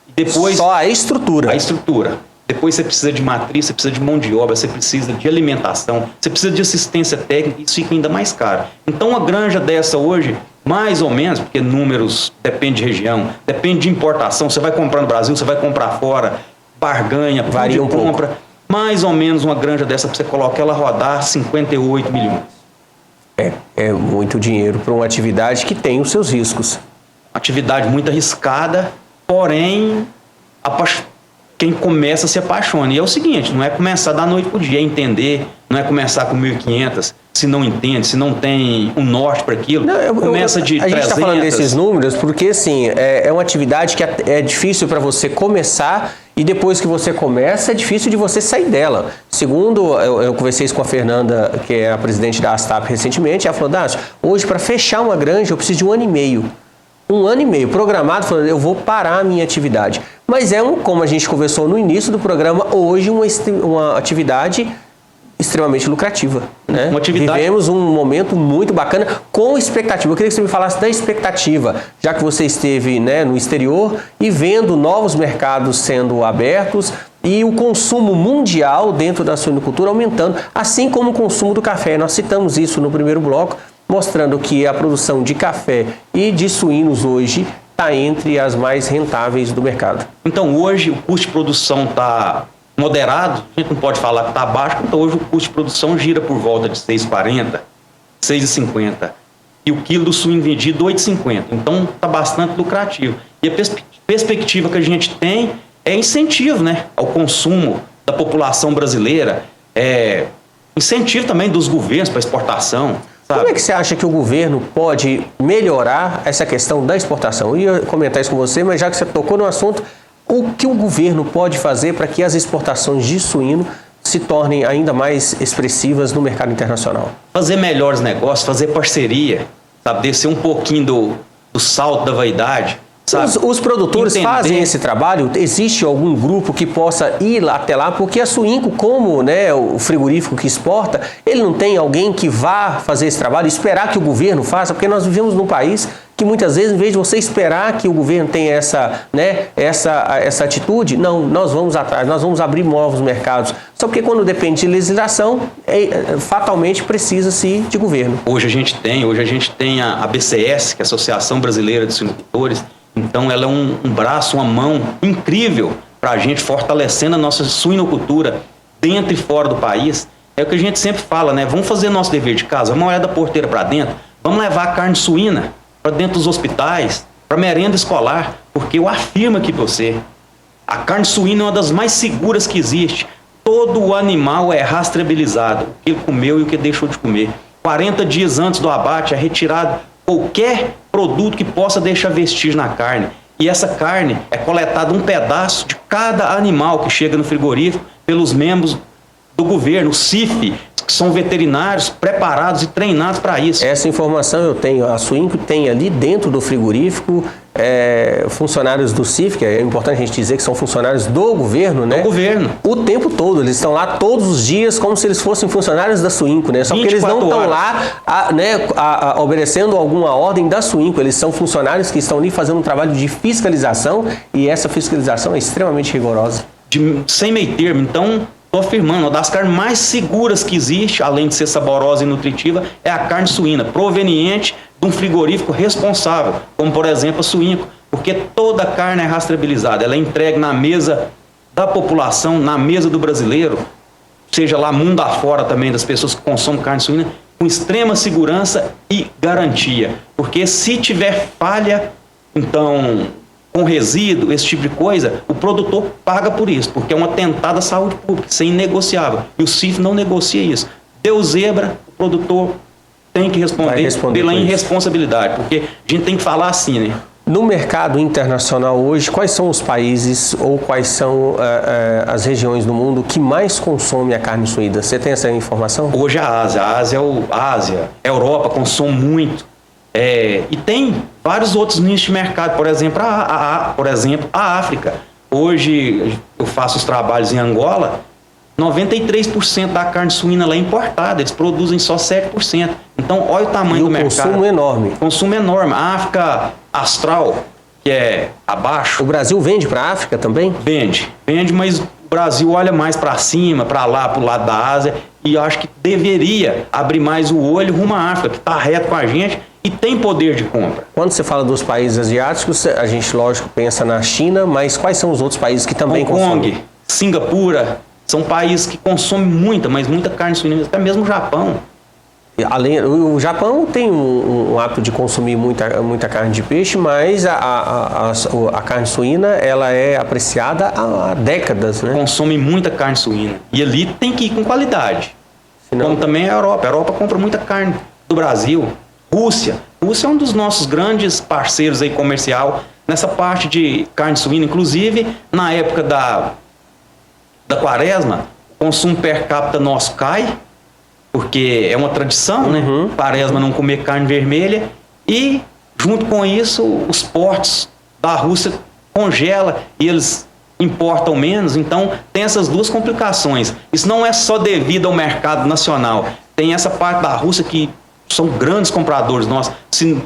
E depois, só a estrutura? A estrutura. Depois você precisa de matriz, você precisa de mão de obra, você precisa de alimentação, você precisa de assistência técnica, isso fica ainda mais caro. Então, uma granja dessa hoje, mais ou menos, porque números depende de região, depende de importação, você vai comprar no Brasil, você vai comprar fora, barganha, varia um pouco. Mais ou menos uma granja dessa, para você colocar ela rodar, 58 milhões. É muito dinheiro para uma atividade que tem os seus riscos. Atividade muito arriscada, porém, quem começa se apaixona. E é o seguinte, não é começar da noite pro dia, é entender, não é começar com 1.500, se não entende, se não tem um norte para aquilo, começa de 300. A gente está falando desses números porque, assim, é uma atividade que é difícil para você começar e depois que você começa, é difícil de você sair dela. Segundo, eu conversei isso com a Fernanda, que é a presidente da ASTAP recentemente, ela falou, Dácio, hoje para fechar uma granja eu preciso de 1 ano e meio. 1 ano e meio, programado, falando, eu vou parar a minha atividade. Mas como a gente conversou no início do programa, hoje uma atividade extremamente lucrativa. Né? Vivemos um momento muito bacana com expectativa. Eu queria que você me falasse da expectativa, já que você esteve, né, no exterior e vendo novos mercados sendo abertos e o consumo mundial dentro da suinicultura aumentando, assim como o consumo do café. Nós citamos isso no primeiro bloco, mostrando que a produção de café e de suínos hoje está entre as mais rentáveis do mercado. Então hoje o custo de produção está moderado, a gente não pode falar que está baixo, então hoje o custo de produção gira por volta de 6,40, 6,50. E o quilo do suíno vendido 8,50. Então está bastante lucrativo. E a perspectiva que a gente tem é incentivo, né, ao consumo da população brasileira, incentivo também dos governos para exportação. Como é que você acha que o governo pode melhorar essa questão da exportação? Eu ia comentar isso com você, mas já que você tocou no assunto, O que o governo pode fazer para que as exportações de suíno se tornem ainda mais expressivas no mercado internacional? Fazer melhores negócios, fazer parceria, sabe? Descer um pouquinho do salto da vaidade. Os produtores fazem esse trabalho? Existe algum grupo que possa ir até lá? Porque a Suinco, como, né, o frigorífico que exporta, ele não tem alguém que vá fazer esse trabalho, esperar que o governo faça? Porque nós vivemos num país que muitas vezes, em vez de você esperar que o governo tenha essa atitude, não, nós vamos atrás, nós vamos abrir novos mercados. Só porque quando depende de legislação, fatalmente precisa-se de governo. Hoje a gente tem a BCS, que é a Associação Brasileira de Suinocultores. Então ela é um braço, uma mão incrível para a gente, fortalecendo a nossa suinocultura dentro e fora do país. É o que a gente sempre fala, né? Vamos fazer nosso dever de casa, vamos olhar da porteira para dentro, vamos levar a carne suína para dentro dos hospitais, para merenda escolar, porque eu afirmo aqui para você, a carne suína é uma das mais seguras que existe. Todo o animal é rastreabilizado, o que ele comeu e o que deixou de comer. 40 dias antes do abate é retirado qualquer produto que possa deixar vestígio na carne. E essa carne é coletada um pedaço de cada animal que chega no frigorífico pelos membros do governo, o CIF, que são veterinários preparados e treinados para isso. Essa informação eu tenho. A Suinco tem ali dentro do frigorífico funcionários do CIF, que é importante a gente dizer que são funcionários do governo, né? Do governo. O tempo todo, eles estão lá todos os dias como se eles fossem funcionários da Suinco, né? Só que eles não estão lá obedecendo alguma ordem da Suinco, eles são funcionários que estão ali fazendo um trabalho de fiscalização e essa fiscalização é extremamente rigorosa. Sem meio termo, então... Estou afirmando, uma das carnes mais seguras que existe, além de ser saborosa e nutritiva, é a carne suína, proveniente de um frigorífico responsável, como por exemplo a Suinco, porque toda a carne é rastreabilizada, ela é entregue na mesa da população, na mesa do brasileiro, seja lá mundo afora também das pessoas que consomem carne suína, com extrema segurança e garantia, porque se tiver falha, então... com resíduo, esse tipo de coisa, o produtor paga por isso, porque é um atentado à saúde pública, isso é inegociável. E o CIF não negocia isso. Deu zebra, o produtor tem que responder pela irresponsabilidade, porque a gente tem que falar assim, né? No mercado internacional hoje, quais são os países ou quais são as regiões do mundo que mais consomem a carne suína? Você tem essa informação? Hoje a Ásia, a Europa consome muito. E tem vários outros nichos de mercado, por exemplo, a África. Hoje eu faço os trabalhos em Angola, 93% da carne suína lá é importada, eles produzem só 7%. Então, olha o tamanho do mercado. Consumo enorme. Consumo enorme. A África Austral, que é abaixo. O Brasil vende para a África também? Vende, mas o Brasil olha mais para cima, para lá, para o lado da Ásia, e eu acho que deveria abrir mais o olho rumo à África, que está reto com a gente e tem poder de compra. Quando você fala dos países asiáticos, a gente, lógico, pensa na China, mas quais são os outros países que também consomem? Hong Kong, Singapura, são países que consomem muita carne suína, até mesmo o Japão. O Japão tem um hábito de consumir muita carne de peixe, mas a carne suína ela é apreciada há décadas, né? Consome muita carne suína. E ali tem que ir com qualidade. Senão... Como também a Europa. A Europa compra muita carne do Brasil. Rússia é um dos nossos grandes parceiros aí comercial nessa parte de carne suína. Inclusive, na época da quaresma, o consumo per capita nosso cai, porque é uma tradição, né? Quaresma não comer carne vermelha. E, junto com isso, os portos da Rússia congelam e eles importam menos. Então, tem essas duas complicações. Isso não é só devido ao mercado nacional. Tem essa parte da Rússia que são grandes compradores nossos,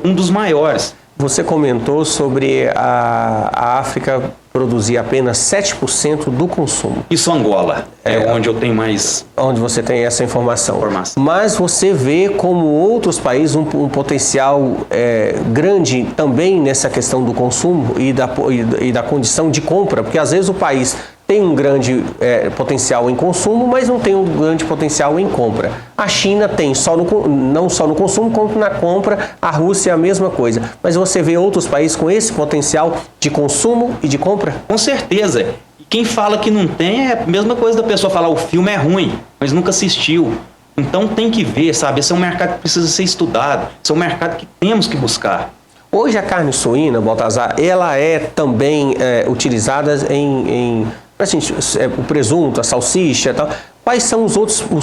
um dos maiores. Você comentou sobre a África produzir apenas 7% do consumo. Isso Angola, é onde eu tenho mais... Onde você tem essa informação. Mas você vê como outros países um potencial grande também nessa questão do consumo e da condição de compra, porque às vezes o país tem um grande potencial em consumo, mas não tem um grande potencial em compra. A China tem não só no consumo, como na compra. A Rússia é a mesma coisa. Mas você vê outros países com esse potencial de consumo e de compra? Com certeza. E quem fala que não tem é a mesma coisa da pessoa falar o filme é ruim, mas nunca assistiu. Então tem que ver, sabe? Esse é um mercado que precisa ser estudado. Esse é um mercado que temos que buscar. Hoje a carne suína, Baltazar, ela é também utilizada assim, o presunto, a salsicha e tal. Quais são os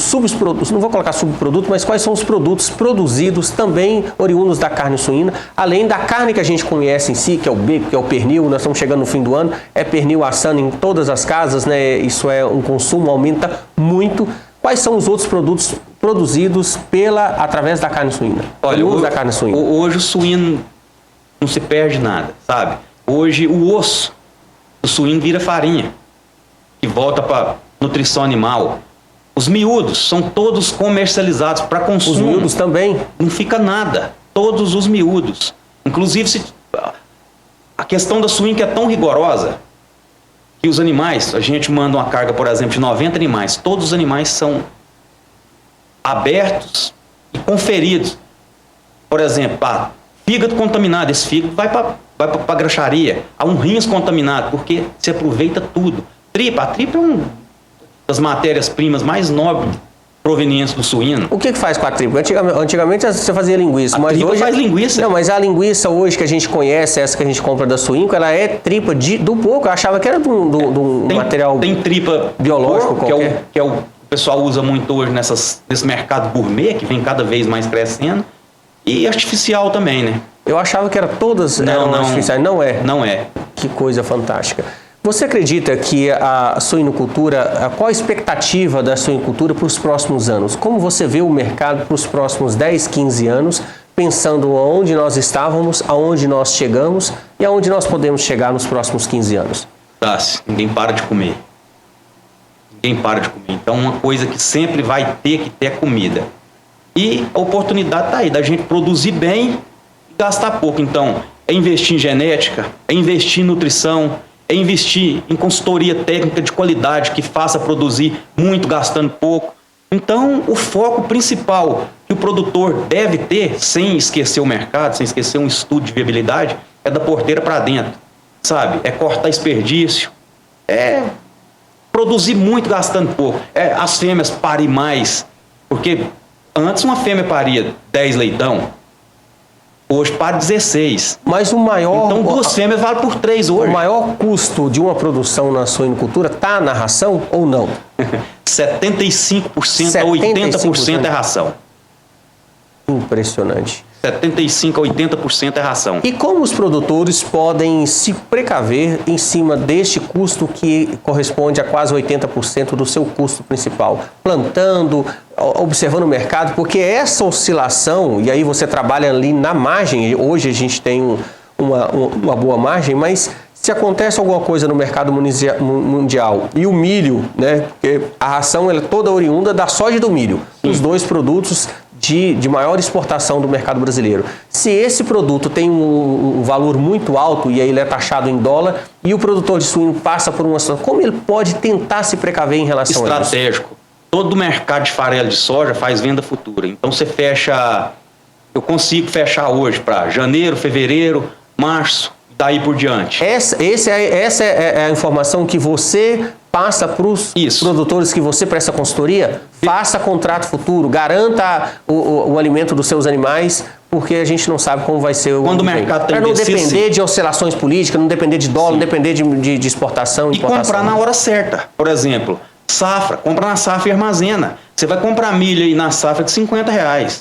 subprodutos, não vou colocar subproduto, mas quais são os produtos produzidos também oriundos da carne suína, além da carne que a gente conhece em si, que é o bacon, que é o pernil, nós estamos chegando no fim do ano, é pernil assando em todas as casas, né? Isso é um consumo, aumenta muito. Quais são os outros produtos produzidos através da carne suína? Olha, da carne suína. Hoje o suíno não se perde nada, sabe? Hoje o osso do suíno vira farinha, que volta para nutrição animal. Os miúdos são todos comercializados para consumo. Os miúdos também? Não fica nada. Todos os miúdos. Inclusive, a questão da suína que é tão rigorosa que os animais, a gente manda uma carga, por exemplo, de 90 animais. Todos os animais são abertos e conferidos. Por exemplo, fígado contaminado. Esse fígado vai para a graxaria. Há um rins contaminado, porque se aproveita tudo. A tripa é das matérias-primas mais nobres provenientes do suíno. O que faz com a tripa? Antigamente você fazia linguiça, mas tripa hoje faz linguiça. Não, mas a linguiça hoje que a gente conhece, essa que a gente compra da suíno, ela é tripa do porco. Eu achava que era do material tem tripa biológico porco, que é o pessoal usa muito hoje nesse mercado gourmet, que vem cada vez mais crescendo, e artificial também, né? Eu achava que todas eram artificiais. Não é? Não é. Que coisa fantástica. Você acredita que a suinocultura, qual a expectativa da suinocultura para os próximos anos? Como você vê o mercado para os próximos 10, 15 anos, pensando onde nós estávamos, aonde nós chegamos e aonde nós podemos chegar nos próximos 15 anos? Ninguém para de comer. Ninguém para de comer. Então, uma coisa que sempre vai ter que ter é comida. E a oportunidade está aí, da gente produzir bem e gastar pouco. Então, é investir em genética, é investir em nutrição, é investir em consultoria técnica de qualidade que faça produzir muito gastando pouco. Então, o foco principal que o produtor deve ter, sem esquecer o mercado, sem esquecer um estudo de viabilidade, é da porteira para dentro, sabe? É cortar desperdício, é produzir muito gastando pouco, é as fêmeas parem mais, porque antes uma fêmea paria 10 leitão, hoje para 16. Mas o maior... Então 2 fêmeas vale por 3 hoje. O maior custo de uma produção na suinocultura está na ração ou não? 75% a 80% é ração. Impressionante. 75% a 80% é ração. E como os produtores podem se precaver em cima deste custo que corresponde a quase 80% do seu custo principal? Plantando, observando o mercado, porque essa oscilação, e aí você trabalha ali na margem, hoje a gente tem uma boa margem, mas se acontece alguma coisa no mercado mundial e o milho, né, porque a ração ela é toda oriunda da soja e do milho, os dois produtos de maior exportação do mercado brasileiro. Se esse produto tem um valor muito alto e aí ele é taxado em dólar e o produtor de suíno passa por uma situação, como ele pode tentar se precaver em relação a isso? Estratégico. Todo mercado de farelo de soja faz venda futura. Então você fecha, eu consigo fechar hoje para janeiro, fevereiro, março, daí por diante. Essa é a informação que você passa para os produtores que você presta consultoria? Faça contrato futuro, garanta o alimento dos seus animais, porque a gente não sabe como vai ser quando o mercado tem. Para não depender de oscilações políticas, não depender de dólar, não depender de exportação e importação. Comprar na hora certa. Por exemplo, safra, compra na safra e armazena. Você vai comprar milho aí na safra de R$50.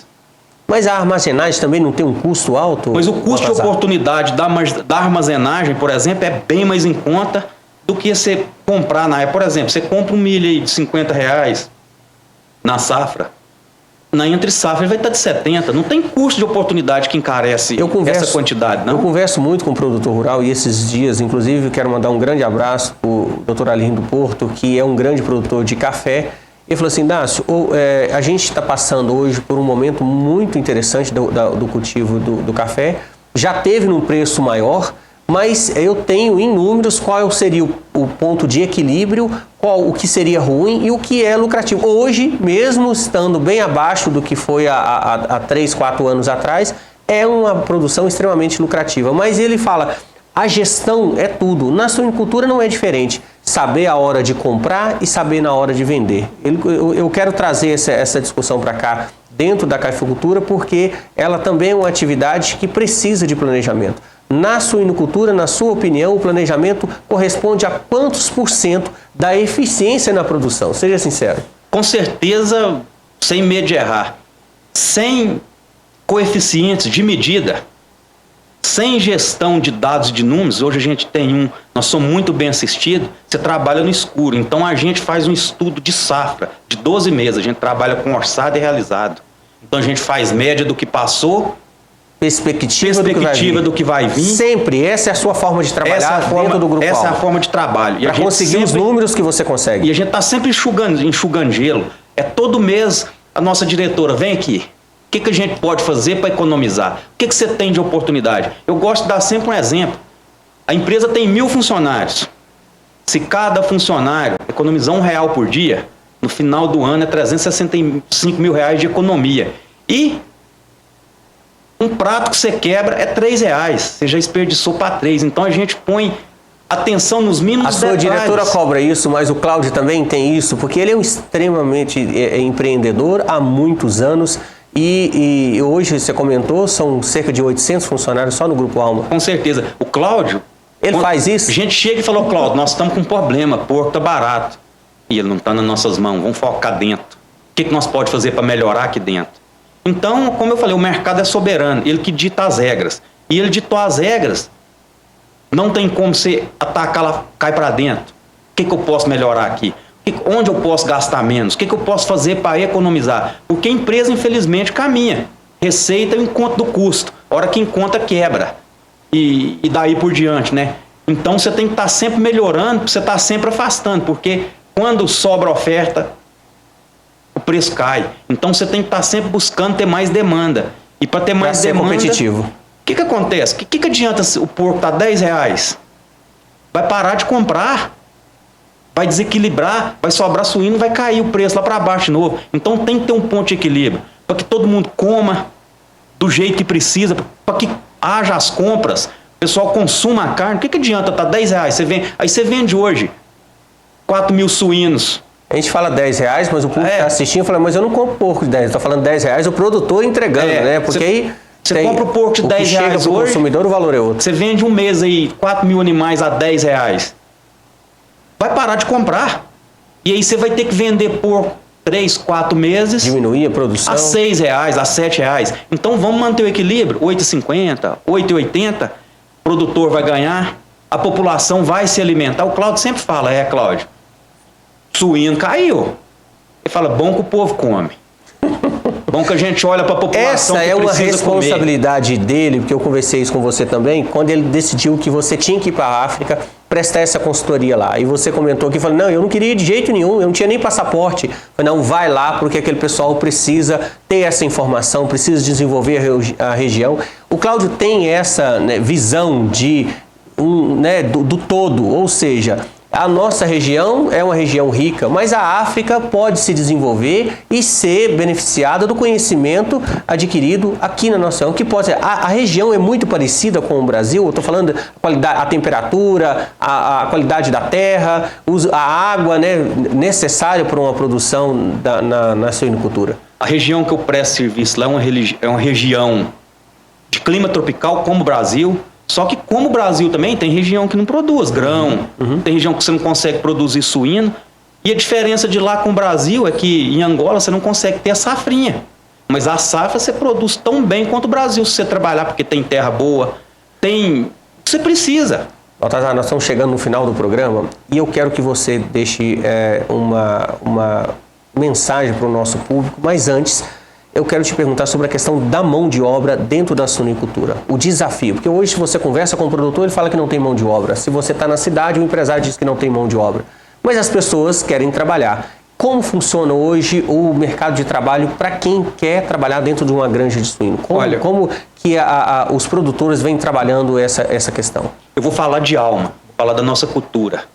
Mas a armazenagem também não tem um custo alto? Mas o custo de oportunidade da armazenagem, por exemplo, é bem mais em conta do que você comprar na época. Por exemplo, você compra um milho aí de R$50 na safra, na entre safra ele vai estar de 70. Não tem custo de oportunidade que encarece essa quantidade, não? Eu converso muito com o produtor rural e esses dias, inclusive, quero mandar um grande abraço para o Dr. Arlindo Porto, que é um grande produtor de café. Ele falou assim, Dácio, a gente está passando hoje por um momento muito interessante do cultivo do café. Já teve num preço maior, mas eu tenho em números qual seria o ponto de equilíbrio, o que seria ruim e o que é lucrativo. Hoje, mesmo estando bem abaixo do que foi há 3, 4 anos atrás, é uma produção extremamente lucrativa. Mas ele fala, a gestão é tudo. Na suinocultura não é diferente. Saber a hora de comprar e saber na hora de vender. Eu quero trazer essa discussão para cá dentro da cafeicultura, porque ela também é uma atividade que precisa de planejamento. Na suinocultura, na sua opinião, o planejamento corresponde a quantos % da eficiência na produção? Seja sincero. Com certeza, sem medo de errar, sem coeficientes de medida, sem gestão de dados e de números. Hoje a gente tem nós somos muito bem assistidos, você trabalha no escuro, então a gente faz um estudo de safra, de 12 meses, a gente trabalha com orçado e realizado. Então a gente faz média do que passou, perspectiva do que vai vir. Sempre, essa é a sua forma de trabalhar dentro do grupo. Essa é a forma de trabalho. Para conseguir os números que você consegue. E a gente está sempre enxugando gelo. É todo mês a nossa diretora, vem aqui. O que a gente pode fazer para economizar? O que você tem de oportunidade? Eu gosto de dar sempre um exemplo. A empresa tem 1.000 funcionários. Se cada funcionário economizar R$1 por dia, no final do ano é R$365 mil de economia. E um prato que você quebra é R$3. Você já desperdiçou para 3. Então a gente põe atenção nos mínimos detalhes. A sua diretora cobra isso, mas o Cláudio também tem isso, porque ele é um extremamente empreendedor há muitos anos. E hoje, você comentou, são cerca de 800 funcionários só no Grupo Alma. Com certeza. O Cláudio... Ele faz isso? A gente chega e fala, Cláudio, nós estamos com um problema, porco está barato. E ele não está nas nossas mãos, vamos focar dentro. O que nós podemos fazer para melhorar aqui dentro? Então, como eu falei, o mercado é soberano, ele que dita as regras. E ele ditou as regras, não tem como você atacar lá, cai para dentro. O que eu posso melhorar aqui? Onde eu posso gastar menos? O que eu posso fazer para economizar? Porque a empresa, infelizmente, caminha. Receita e o encontro do custo. A hora que encontra, quebra. E daí por diante, né? Então, você tem que estar sempre melhorando, você está sempre afastando. Porque quando sobra oferta, o preço cai. Então, você tem que estar sempre buscando ter mais demanda. E para ter mais demanda... ser competitivo. O que acontece? O que adianta o porco estar R$10? Vai parar de comprar. Vai desequilibrar, vai sobrar suíno, vai cair o preço lá para baixo de novo. Então tem que ter um ponto de equilíbrio, para que todo mundo coma do jeito que precisa, para que haja as compras, o pessoal consuma a carne. O que adianta estar R$10? Aí você vende hoje 4.000 suínos. A gente fala R$10, mas o público está assistindo e fala, mas eu não compro porco de 10, eu estou falando R$10, o produtor entregando, né? Porque aí... Você compra o porco de R$10 chega hoje, pro consumidor, o valor é outro. Você vende um mês aí 4.000 animais a R$10. Vai parar de comprar. E aí você vai ter que vender por 3, 4 meses. Diminuir a produção. A R$6, a R$7. Então vamos manter o equilíbrio. R$8,50, R$8,80. O produtor vai ganhar. A população vai se alimentar. O Cláudio sempre fala, Cláudio, suíno caiu. Ele fala, bom que o povo come. Bom que a gente olha para a população. Essa que é uma precisa responsabilidade dele, porque eu conversei isso com você também, quando ele decidiu que você tinha que ir para a África prestar essa consultoria lá. E você comentou aqui, falou, não, eu não queria ir de jeito nenhum, eu não tinha nem passaporte. Falei, não, vai lá, porque aquele pessoal precisa ter essa informação, precisa desenvolver a região. O Cláudio tem essa visão do todo, ou seja, a nossa região é uma região rica, mas a África pode se desenvolver e ser beneficiada do conhecimento adquirido aqui na nossa região. Que pode ser, a região é muito parecida com o Brasil, eu estou falando a temperatura, a qualidade da terra, a água, né, necessária para uma produção na suinocultura. A região que eu presto serviço lá é uma região de clima tropical como o Brasil. Só que como o Brasil também, tem região que não produz grão, tem região que você não consegue produzir suíno. E a diferença de lá com o Brasil é que em Angola você não consegue ter a safrinha. Mas a safra você produz tão bem quanto o Brasil, se você trabalhar, porque tem terra boa, tem... Você precisa. Baltazar, nós estamos chegando no final do programa e eu quero que você deixe uma mensagem para o nosso público, mas antes... Eu quero te perguntar sobre a questão da mão de obra dentro da suinocultura. O desafio, porque hoje se você conversa com o produtor, ele fala que não tem mão de obra. Se você está na cidade, o empresário diz que não tem mão de obra. Mas as pessoas querem trabalhar. Como funciona hoje o mercado de trabalho para quem quer trabalhar dentro de uma granja de suíno? Como que os produtores vêm trabalhando essa questão? Eu vou falar de alma, vou falar da nossa cultura.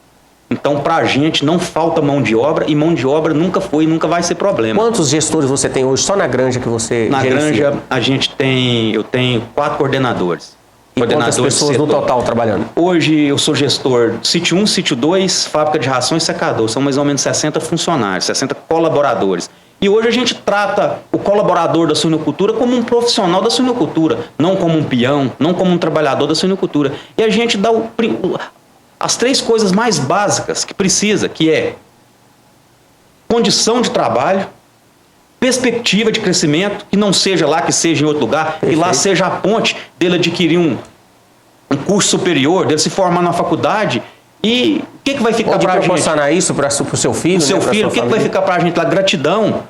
Então, para a gente, não falta mão de obra, e mão de obra nunca foi e nunca vai ser problema. Quantos gestores você tem hoje, só na granja que você Na gerencia? Granja, eu tenho 4 coordenadores. E quantas pessoas no total trabalhando? Hoje, eu sou gestor de sítio 1, sítio 2, fábrica de rações e secador. São mais ou menos 60 funcionários, 60 colaboradores. E hoje a gente trata o colaborador da suinocultura como um profissional da suinocultura, não como um peão, não como um trabalhador da suinocultura. E a gente dá as 3 coisas mais básicas que precisa, que é condição de trabalho, perspectiva de crescimento, que não seja lá, que seja em outro lugar, e lá seja a ponte dele adquirir um curso superior, dele se formar na faculdade. E o que vai ficar para a gente? Proporcionar isso para o seu filho? O seu filho, o que vai ficar para a gente lá? Gratidão.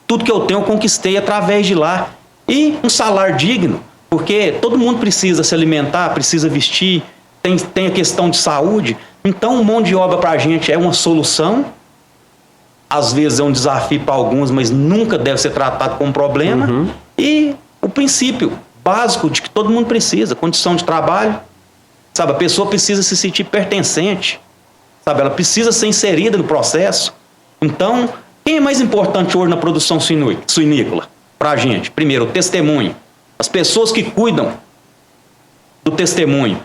Tudo que eu tenho eu conquistei através de lá. E um salário digno, porque todo mundo precisa se alimentar, precisa vestir, tem a questão de saúde. Então, mão de obra para a gente é uma solução. Às vezes é um desafio para alguns, mas nunca deve ser tratado como problema. E o princípio básico de que todo mundo precisa, condição de trabalho. Sabe, a pessoa precisa se sentir pertencente, sabe, ela precisa ser inserida no processo. Então, quem é mais importante hoje na produção suinícola para a gente? Primeiro, o testemunho, as pessoas que cuidam do testemunho,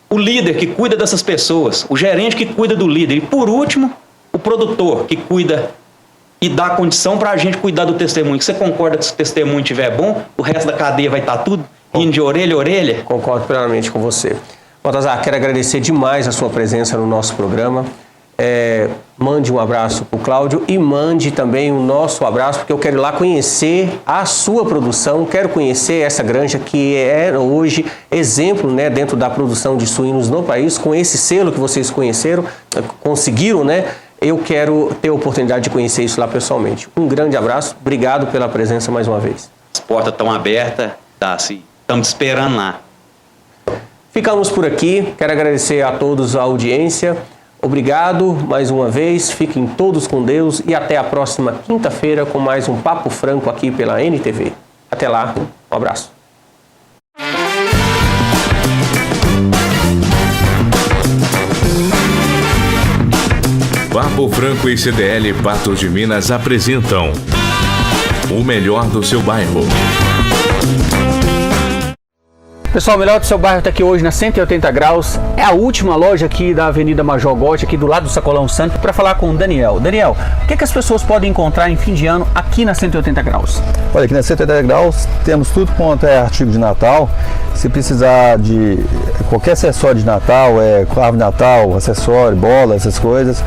o líder que cuida dessas pessoas, o gerente que cuida do líder e, por último, o produtor que cuida e dá a condição para a gente cuidar do testemunho. Que você concorda que se o testemunho estiver bom, o resto da cadeia vai estar tudo indo de orelha a orelha? Concordo plenamente com você. Baltazar, quero agradecer demais a sua presença no nosso programa. Mande um abraço para o Cláudio e mande também o nosso abraço, porque eu quero ir lá conhecer a sua produção, quero conhecer essa granja que é hoje exemplo, né, dentro da produção de suínos no país, com esse selo que vocês conseguiram, né? Eu quero ter a oportunidade de conhecer isso lá pessoalmente. Um grande abraço, obrigado pela presença mais uma vez. As portas estão abertas, estamos esperando lá. Ficamos por aqui, quero agradecer a todos a audiência, obrigado mais uma vez, fiquem todos com Deus e até a próxima quinta-feira com mais um Papo Franco aqui pela NTV. Até lá, um abraço. Papo Franco e CDL Patos de Minas apresentam o melhor do seu bairro. Pessoal, o melhor do seu bairro está aqui hoje na 180 Graus. É a última loja aqui da Avenida Major Gotti, aqui do lado do Sacolão Santo, para falar com o Daniel. Daniel, o que as pessoas podem encontrar em fim de ano aqui na 180 Graus? Olha, aqui na 180 Graus temos tudo quanto é artigo de Natal. Se precisar de qualquer acessório de Natal, árvore de Natal, acessório, bola, essas coisas.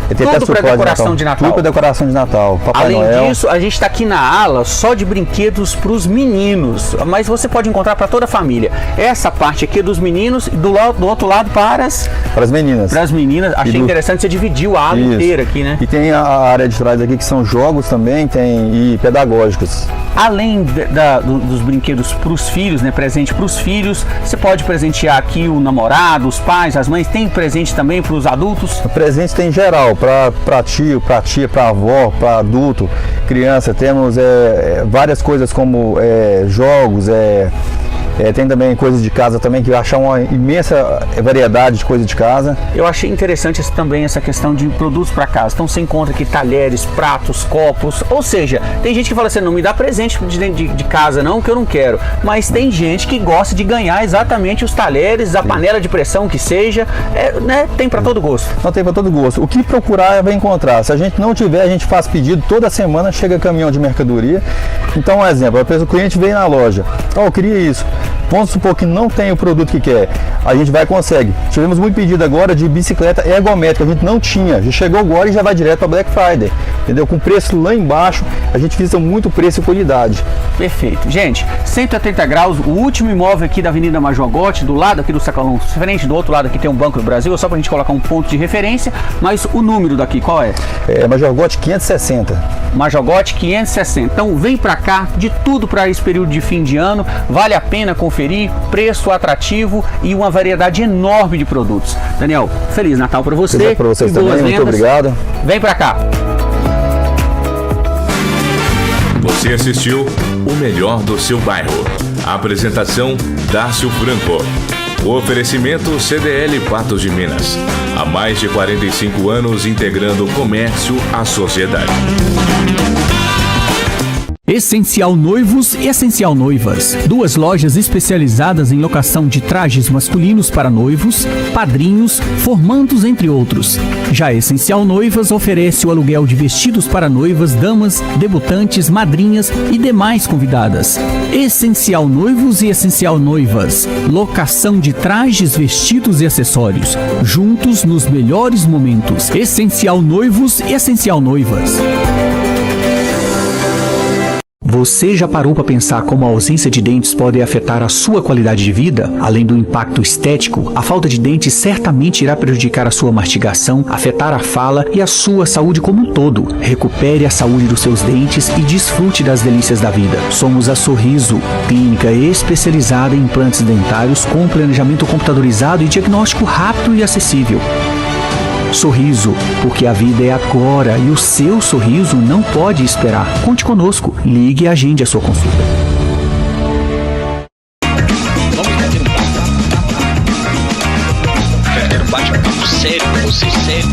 Tudo para decoração de Natal. Tudo para decoração de Natal. Papai Além Noel. disso, a gente está aqui na ala só de brinquedos para os meninos, mas você pode encontrar para toda a família. Essa parte aqui é dos meninos e do outro lado para as meninas. Para as meninas. Achei interessante, você dividiu a ala inteira aqui, né? E tem a área de trás aqui que são jogos também, e pedagógicos. Além dos brinquedos para os filhos, né, presente para os filhos, você pode presentear aqui o namorado, os pais, as mães. Tem presente também para os adultos? Presente tem em geral, para tio, para tia, para avó, para adulto, criança. Temos várias coisas como jogos, tem também coisas de casa também, que eu achei uma imensa variedade de coisas de casa. Eu achei interessante também essa questão de produtos para casa. Então você encontra aqui talheres, pratos, copos, ou seja, tem gente que fala assim, não me dá presente de casa não, que eu não quero. Mas tem gente que gosta de ganhar exatamente os talheres, a panela de pressão que seja, né? Tem para todo gosto. Não, tem para todo gosto. O que procurar vai encontrar. Se a gente não tiver, a gente faz pedido, toda semana chega caminhão de mercadoria. Então, um exemplo, o cliente vem na loja, eu queria isso. Vamos supor que não tem o produto que quer, a gente vai e consegue. Tivemos muito pedido agora de bicicleta ergométrica, a gente não tinha, já chegou agora e já vai direto para Black Friday, entendeu? Com preço lá embaixo, a gente visa muito preço e qualidade. Perfeito. Gente, 180 Graus, o último imóvel aqui da Avenida Major Gotti, do lado aqui do Sacolão, frente do outro lado aqui tem um Banco do Brasil, só para a gente colocar um ponto de referência, mas o número daqui qual é? Major Gotti 560. Major Gotti 560. Então vem para cá, de tudo para esse período de fim de ano, vale a pena conferir, preço atrativo e uma variedade enorme de produtos. Daniel, Feliz Natal para você. Para vocês também, muito obrigado. Vem para cá. Você assistiu O Melhor do Seu Bairro. A apresentação, Dácio Franco. O oferecimento CDL Patos de Minas. Há mais de 45 anos integrando o comércio à sociedade. Essencial Noivos e Essencial Noivas. 2 lojas especializadas em locação de trajes masculinos para noivos, padrinhos, formandos, entre outros. Já Essencial Noivas oferece o aluguel de vestidos para noivas, damas, debutantes, madrinhas e demais convidadas. Essencial Noivos e Essencial Noivas. Locação de trajes, vestidos e acessórios. Juntos nos melhores momentos. Essencial Noivos e Essencial Noivas. Você já parou para pensar como a ausência de dentes pode afetar a sua qualidade de vida? Além do impacto estético, a falta de dentes certamente irá prejudicar a sua mastigação, afetar a fala e a sua saúde como um todo. Recupere a saúde dos seus dentes e desfrute das delícias da vida. Somos a Sorriso, clínica especializada em implantes dentários com planejamento computadorizado e diagnóstico rápido e acessível. Sorriso, porque a vida é agora e o seu sorriso não pode esperar. Conte conosco, ligue e agende a sua consulta. Quero um bate-papo sério com você, sério.